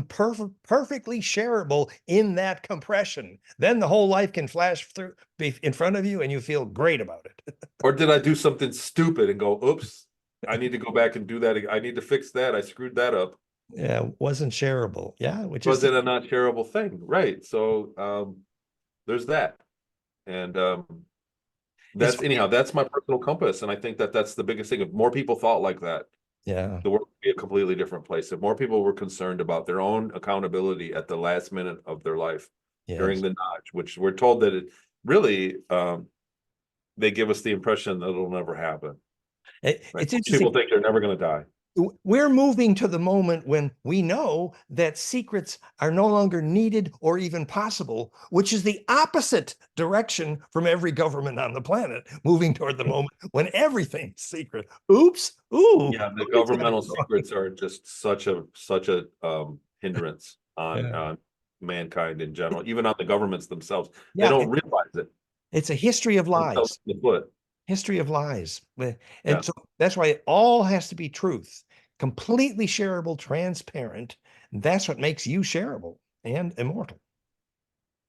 perfectly shareable in that compression? Then the whole life can flash through in front of you and you feel great about it. Or did I do something stupid and go, oops, I need to go back and do that. I need to fix that. I screwed that up. Yeah, wasn't shareable. Yeah, which was it a not shareable thing, right? So there's that, and that's my personal compass, and I think that's the biggest thing. If more people thought like that, the world would be a completely different place. If more people were concerned about their own accountability at the last minute of their life during the notch, which we're told that it really they give us the impression that it'll never happen. It's interesting. People think they're never going to die. We're moving to the moment when we know that secrets are no longer needed or even possible, which is the opposite direction from every government on the planet, moving toward the moment when everything's secret. Oops. Ooh. Yeah, the governmental secrets are just such a hindrance on mankind in general, even on the governments themselves. They don't realize it. It's a history of lies. History of lies. And so that's why it all has to be truth, completely shareable, transparent. That's what makes you shareable and immortal.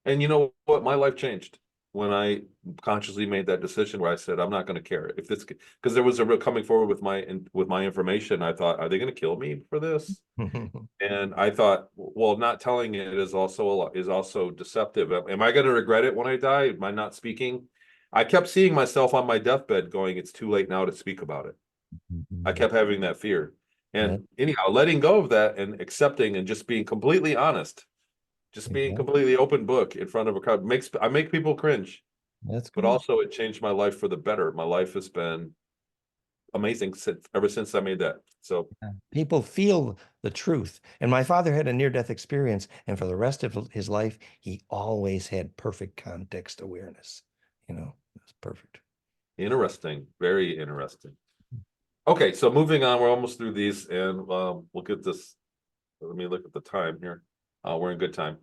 And you know what? My life changed. when I consciously made that decision where I said, I'm not going to care if this, because there was a real coming forward with my information. I thought, are they going to kill me for this? And I thought, well, not telling it is also deceptive. Am I going to regret it when I die? Am I not speaking? I kept seeing myself on my deathbed going, it's too late now to speak about it. I kept having that fear. And anyhow, letting go of that and accepting and just being completely honest, just being completely open book in front of a crowd I make people cringe. That's good. But also it changed my life for the better. My life has been amazing ever since I made that. So people feel the truth. And my father had a near-death experience, and for the rest of his life, he always had perfect context awareness. You know, it's perfect. interesting, very interesting. Okay, so moving on, we're almost through these, and we'll get this. Let me look at the time here. We're in good time.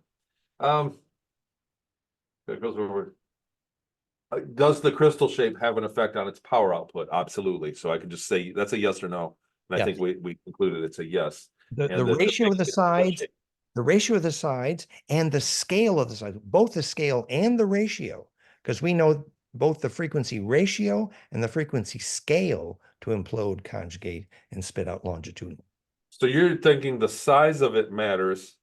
Does the crystal shape have an effect on its power output? Absolutely. So I can just say that's a yes or no. And I think we concluded it's a yes. The ratio of the sides, and the scale of the sides, both the scale and the ratio, because we know both the frequency ratio and the frequency scale to implode, conjugate, and spit out longitudinal. So you're thinking the size of it matters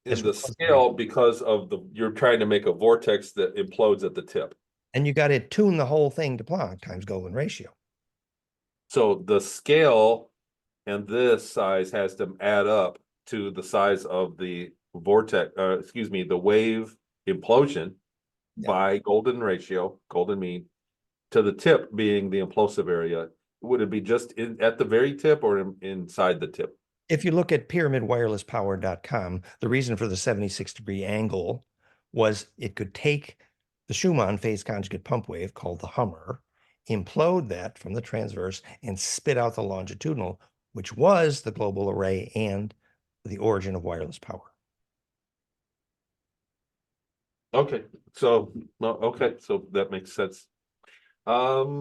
in the scale because of you're trying to make a vortex that implodes at the tip. And you got to tune the whole thing to Planck times golden ratio. So the scale and this size has to add up to the size of the vortex, the wave implosion by golden ratio, golden mean, to the tip being the implosive area. Would it be just at the very tip or inside the tip? If you look at pyramidwirelesspower.com, the reason for the 76-degree angle was it could take the Schumann phase conjugate pump wave called the Hummer, implode that from the transverse, and spit out the longitudinal, which was the global array and the origin of wireless power. Okay, so that makes sense. Was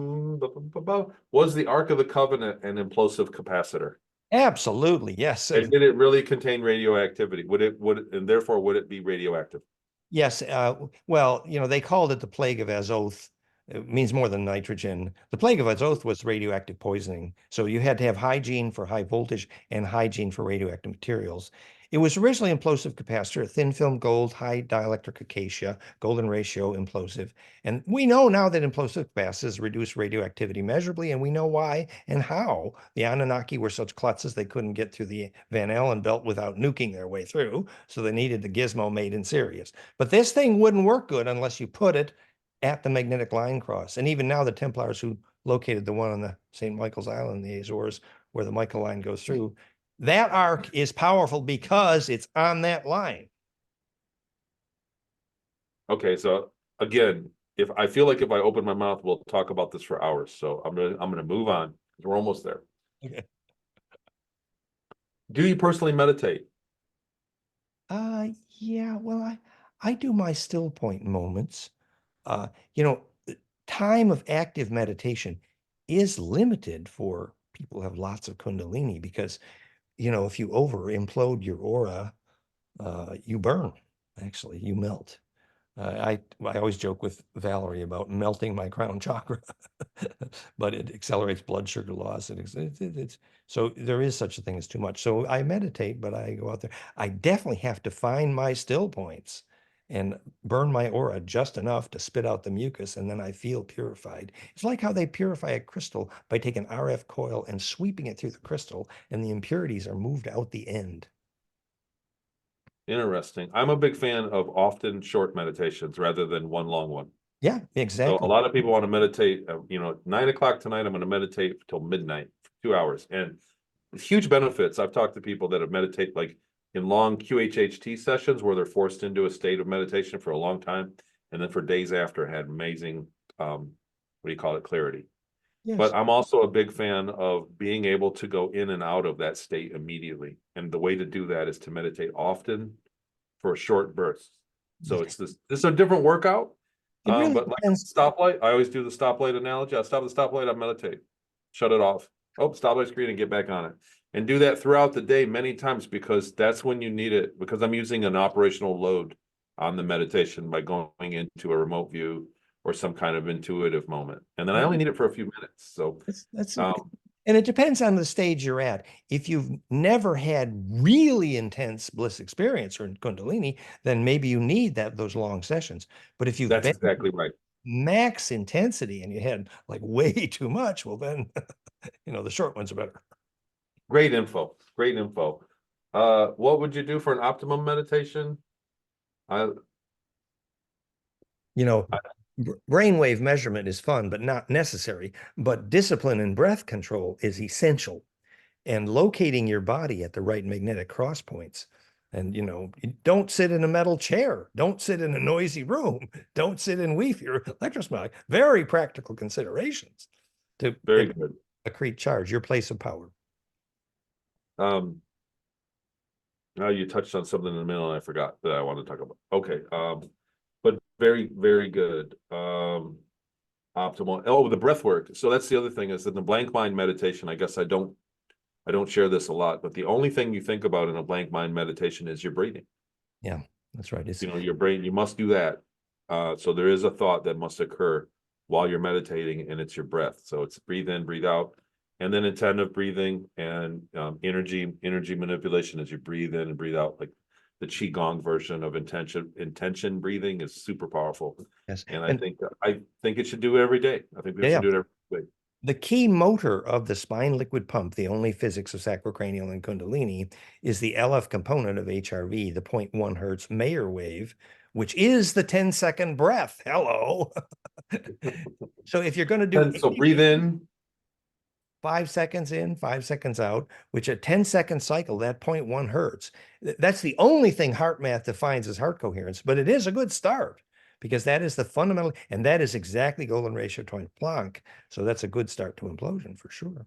the Ark of the Covenant an implosive capacitor? Absolutely, yes. And did it really contain radioactivity? And therefore would it be radioactive? Yes. Well, they called it the plague of Azoth. It means more than nitrogen. The plague of Azoth was radioactive poisoning. So you had to have hygiene for high voltage and hygiene for radioactive materials. It was originally implosive capacitor, thin film gold, high dielectric acacia, golden ratio implosive. And we know now that implosive capacitors reduce radioactivity measurably, and we know why and how. The Anunnaki were such klutzes they couldn't get through the Van Allen belt without nuking their way through. So they needed the gizmo made in Sirius. But this thing wouldn't work good unless you put it at the magnetic line cross. And even now, the Templars who located the one on the St. Michael's Island, the Azores, where the Michael line goes through, that arc is powerful because it's on that line. Okay, so again, if I feel like if I open my mouth, we'll talk about this for hours. So I'm gonna move on because we're almost there. Okay. Do you personally meditate? Yeah, well, I do my still point moments. Time of active meditation is limited for people who have lots of Kundalini because, if you over implode your aura, you burn, actually, you melt. I always joke with Valerie about melting my crown chakra, but it accelerates blood sugar loss. So there is such a thing as too much. So I meditate, but I go out there. I definitely have to find my still points and burn my aura just enough to spit out the mucus, and then I feel purified. It's like how they purify a crystal by taking RF coil and sweeping it through the crystal, and the impurities are moved out the end. Interesting. I'm a big fan of often short meditations rather than one long one. Yeah, exactly. So a lot of people want to meditate, 9 o'clock tonight, I'm going to meditate till midnight, 2 hours. And huge benefits. I've talked to people that have meditated like in long QHHT sessions where they're forced into a state of meditation for a long time. And then for days after had amazing, clarity. Yes. But I'm also a big fan of being able to go in and out of that state immediately. And the way to do that is to meditate often for short bursts. So it's this is a different workout. Really but like a stoplight, I always do the stoplight analogy. I stop at the stoplight, I meditate, shut it off. Oh, stoplight screen and get back on it. And do that throughout the day many times because that's when you need it, because I'm using an operational load on the meditation by going into a remote view or some kind of intuitive moment. And then I only need it for a few minutes. So That's um, and it depends on the stage you're at. If you've never had really intense bliss experience or Kundalini, then maybe you need those long sessions. But if you've that's been exactly right. max intensity and you had like way too much, well then, the short ones are better. Great info. Great info. What would you do for an optimum meditation? I, You know, brainwave measurement is fun, but not necessary. But discipline and breath control is essential. And locating your body at the right magnetic cross points. And, don't sit in a metal chair. Don't sit in a noisy room. Don't sit in Wi-Fi or electrosmog. Very practical considerations to very good. accrete charge, your place of power. Now you touched on something in the middle and I forgot that I wanted to talk about. Okay. But very, very good. Optimal. Oh, the breath work. So that's the other thing is that the blank mind meditation, I guess I don't share this a lot, but the only thing you think about in a blank mind meditation is your breathing. Yeah, that's right. It's, your brain, you must do that. So there is a thought that must occur while you're meditating, and it's your breath. So it's breathe in, breathe out, and then attentive breathing and energy manipulation as you breathe in and breathe out. Like the qigong version of intention breathing is super powerful. yes. And I think it should do it every day. I think we should do it every day. The key motor of the spine liquid pump, the only physics of sacrocranial and Kundalini, is the LF component of HRV, the 0.1 hertz Mayer wave, which is the 10-second breath. Hello. So if you're going to do And so breathe in, 5 seconds in, 5 seconds out, which a 10-second cycle, that 0.1 hertz, that's the only thing heart math defines as heart coherence, but it is a good start because that is the fundamental, and that is exactly golden ratio to Planck. So that's a good start to implosion for sure.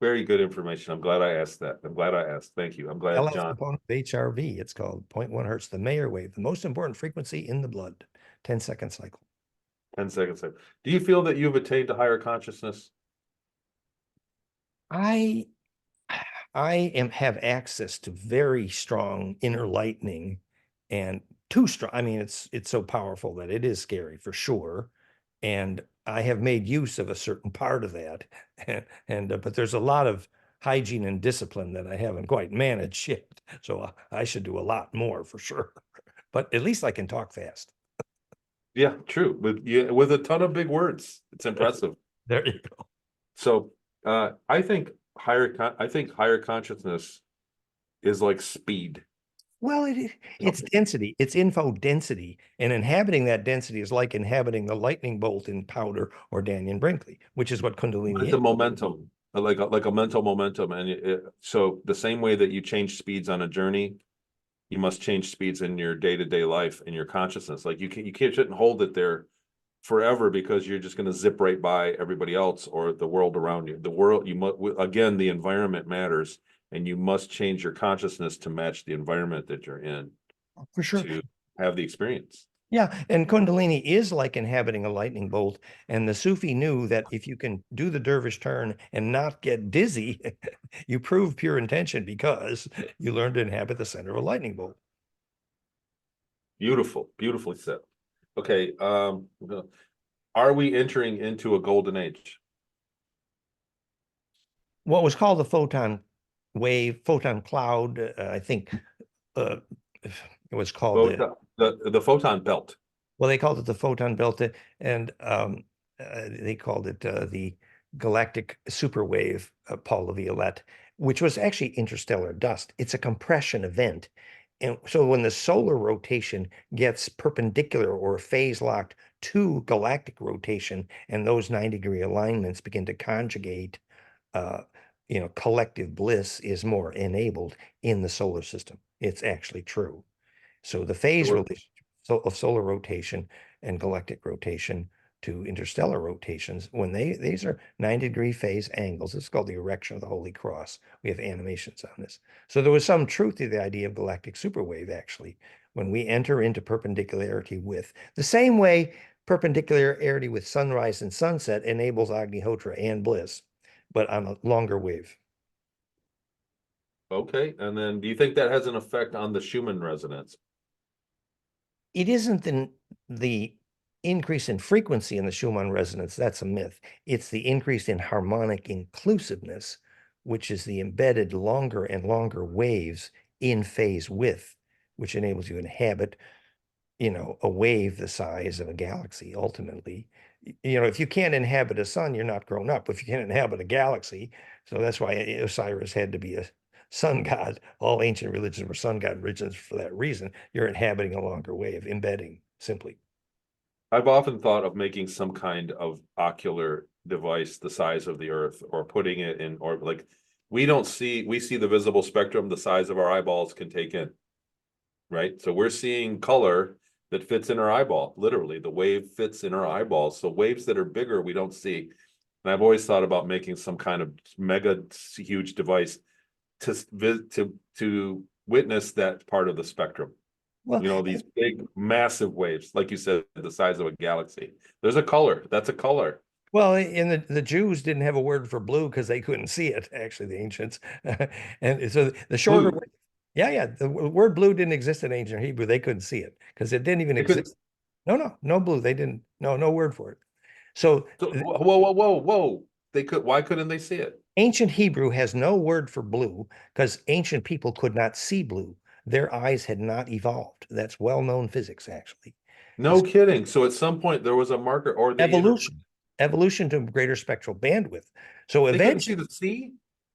very good information. I'm glad I asked that. I'm glad I asked. Thank you. I'm glad, LF John. component of HRV, it's called 0.1 hertz, the Mayer wave, the most important frequency in the blood, 10-second cycle. 10 seconds. Do you feel that you've attained a higher consciousness? I have access to very strong inner lightning and too strong. I mean, it's so powerful that it is scary for sure. And I have made use of a certain part of that. But there's a lot of hygiene and discipline that I haven't quite managed yet. So I should do a lot more for sure. But at least I can talk fast. Yeah, true. With a ton of big words. It's impressive. There you go. So I think higher consciousness is like speed. Well, it's density, it's info density, and inhabiting that density is like inhabiting the lightning bolt in Powder or Dannion Brinkley, which is what Kundalini It's is. a momentum, like a mental momentum. And so the same way that you change speeds on a journey, you must change speeds in your day-to-day life and your consciousness. Like you shouldn't hold it there forever because you're just going to zip right by everybody else or the world around you. The world, again, the environment matters, and you must change your consciousness to match the environment that you're in For sure. to have the experience. Yeah, and Kundalini is like inhabiting a lightning bolt. And the Sufi knew that if you can do the dervish turn and not get dizzy, you prove pure intention because you learn to inhabit the center of a lightning bolt. Beautiful, beautifully said. Okay, are we entering into a golden age? What was called the photon wave, photon cloud, I think it was called The photon belt. well, they called it the photon belt, and they called it the galactic superwave, Paul Violette, which was actually interstellar dust. It's a compression event. And so when the solar rotation gets perpendicular or phase locked to galactic rotation, and those 90-degree alignments begin to conjugate, uh, collective bliss is more enabled in the solar system. It's actually true. So the phase relationship of solar rotation and galactic rotation to interstellar rotations, when these are 90-degree phase angles, it's called the erection of the Holy Cross. We have animations on this. So there was some truth to the idea of galactic superwave, actually, when we enter into perpendicularity with the same way perpendicularity with sunrise and sunset enables Agnihotra and bliss, but on a longer wave. Okay, and then do you think that has an effect on the Schumann resonance? it isn't the increase in frequency in the Schumann resonance. That's a myth. It's the increase in harmonic inclusiveness, which is the embedded longer and longer waves in phase with, which enables you to inhabit, a wave the size of a galaxy ultimately. If you can't inhabit a sun, you're not grown up. If you can't inhabit a galaxy, so that's why Osiris had to be a sun god. All ancient religions were sun god religions for that reason. You're inhabiting a longer wave, embedding simply. I've often thought of making some kind of ocular device the size of the Earth, or putting it in, or like we see the visible spectrum the size of our eyeballs can take in, right? So we're seeing color that fits in our eyeball. Literally, the wave fits in our eyeballs. So waves that are bigger, we don't see. And I've always thought about making some kind of mega huge device to witness that part of the spectrum. Well, These big, massive waves, like you said, the size of a galaxy. There's a color. That's a color. well, and the Jews didn't have a word for blue because they couldn't see it, actually, the ancients. And so the shorter, Blue. yeah, the word blue didn't exist in ancient Hebrew. They couldn't see it because it didn't even They couldn't. exist. No blue. They didn't, no word for it. So So, whoa. Why couldn't they see it? ancient Hebrew has no word for blue because ancient people could not see blue. Their eyes had not evolved. That's well-known physics, actually. No It's kidding. So at some point there was a marker, or evolution to greater spectral bandwidth. So they couldn't see eventually the sea,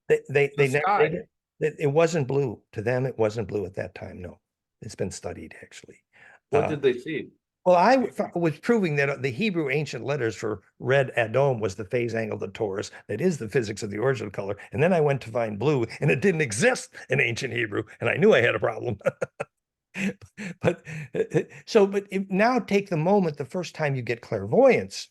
they the never sky. it wasn't blue to them. It wasn't blue at that time. No, it's been studied actually. What Uh, did they see? well, I was proving that the Hebrew ancient letters for red Adom was the phase angle of the torus. That is the physics of the origin of color. And then I went to find blue, and it didn't exist in ancient Hebrew, and I knew I had a problem. But now take the moment the first time you get clairvoyance,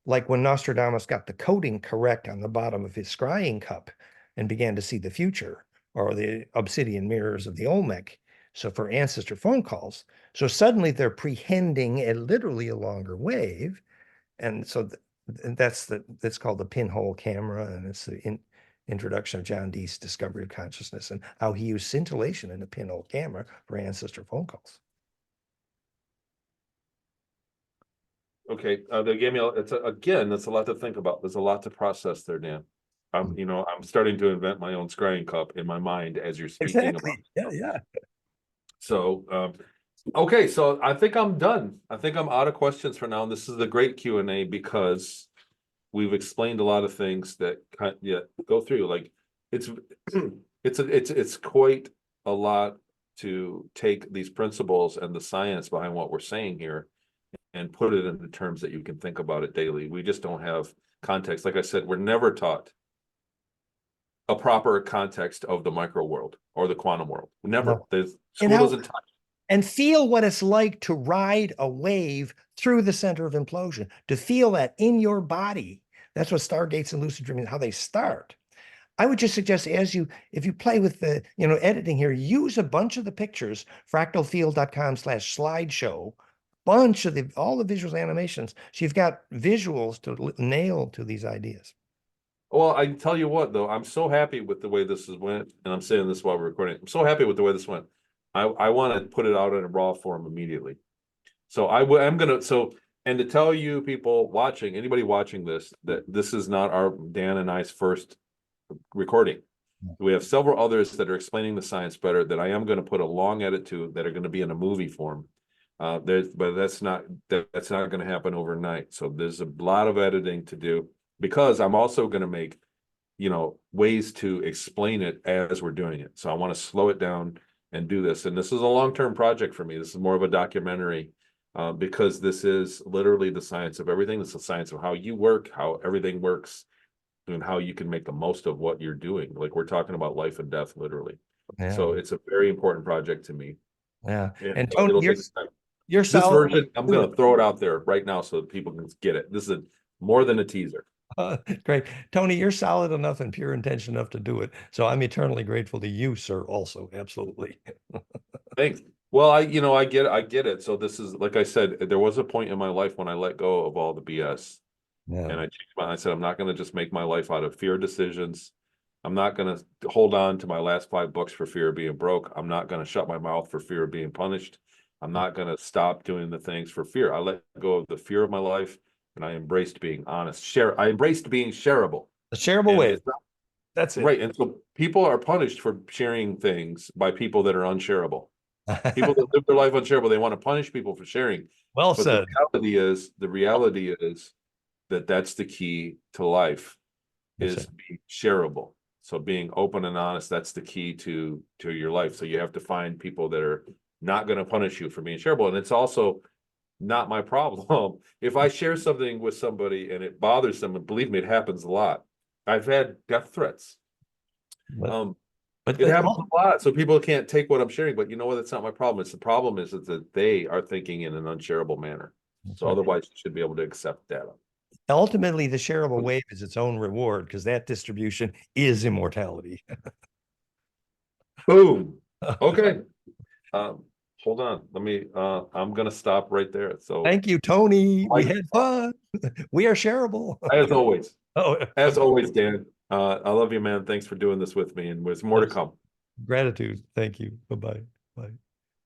like when Nostradamus got the coding correct on the bottom of his scrying cup and began to see the future, or the obsidian mirrors of the Olmec. So for ancestor phone calls, so suddenly they're prehending literally a longer wave, and so that's called the pinhole camera, and it's the introduction of John Dee's discovery of consciousness and how he used scintillation in a pinhole camera for ancestor phone calls. Okay, they gave me again. That's a lot to think about. There's a lot to process there, Dan. I'm starting to invent my own scrying cup in my mind as you're speaking about. Exactly. Yeah. So, okay, so I think I'm done. I think I'm out of questions for now. And this is the great Q&A because we've explained a lot of things that go through. Like it's it's quite a lot to take these principles and the science behind what we're saying here and put it into terms that you can think about it daily. We just don't have context. Like I said, we're never taught a proper context of the micro world or the quantum world. Never. No. The school doesn't touch. And feel what it's like to ride a wave through the center of implosion, to feel that in your body. That's what stargates and lucid dreaming, how they start. I would just suggest if you play with the, editing here, use a bunch of the pictures, fractalfield.com/slideshow, bunch of all the visuals animations. So you've got visuals to nail to these ideas. Well, I tell you what, though, I'm so happy with the way this has went, and I'm saying this while we're recording. I'm so happy with the way this went. I want to put it out in a raw form immediately. So I'm gonna and to tell you people watching, anybody watching this, that this is not our Dan and I's first recording. We have several others that are explaining the science better that I am going to put a long edit to that are going to be in a movie form. But that's not going to happen overnight. So there's a lot of editing to do because I'm also going to make, ways to explain it as we're doing it. So I want to slow it down and do this. And this is a long-term project for me. This is more of a documentary because this is literally the science of everything. It's the science of how you work, how everything works, and how you can make the most of what you're doing. Like we're talking about life and death, literally. Yeah. So it's a very important project to me. Yeah. And Tony, you're this solid. version, I'm going to throw it out there right now so that people can get it. This is more than a teaser. Great. Tony, you're solid enough and pure intention enough to do it. So I'm eternally grateful to you, sir, also. Absolutely. Thanks. Well, I get it. So this is, like I said, there was a point in my life when I let go of all the BS. Yeah. And I said, I'm not going to just make my life out of fear decisions. I'm not going to hold on to my last 5 books for fear of being broke. I'm not going to shut my mouth for fear of being punished. I'm not going to stop doing the things for fear. I let go of the fear of my life, and I embraced being honest. I embraced being shareable. The shareable And wave. it's not- That's it. Right. And so people are punished for sharing things by people that are unshareable. People that live their life unshareable, they want to punish people for sharing. Well But said. the reality is that that's the key to life, is being shareable. So being open and honest, that's the key to your life. So you have to find people that are not going to punish you for being shareable. And it's also not my problem. If I share something with somebody and it bothers them, and believe me, it happens a lot. I've had death threats. But It happens a lot. So people can't take what I'm sharing, but you know what? That's not my problem. It's the problem is that they are thinking in an unshareable manner. So otherwise you should be able to accept data. Ultimately, the shareable wave is its own reward, because that distribution is immortality. Boom. Okay. Hold on. Let me, I'm going to stop right there. So Thank you, Tony. We had fun. We are shareable. as always, Oh, as always, Dan, I love you, man. Thanks for doing this with me. And there's more to come. gratitude. Thank you. Bye-bye. Bye.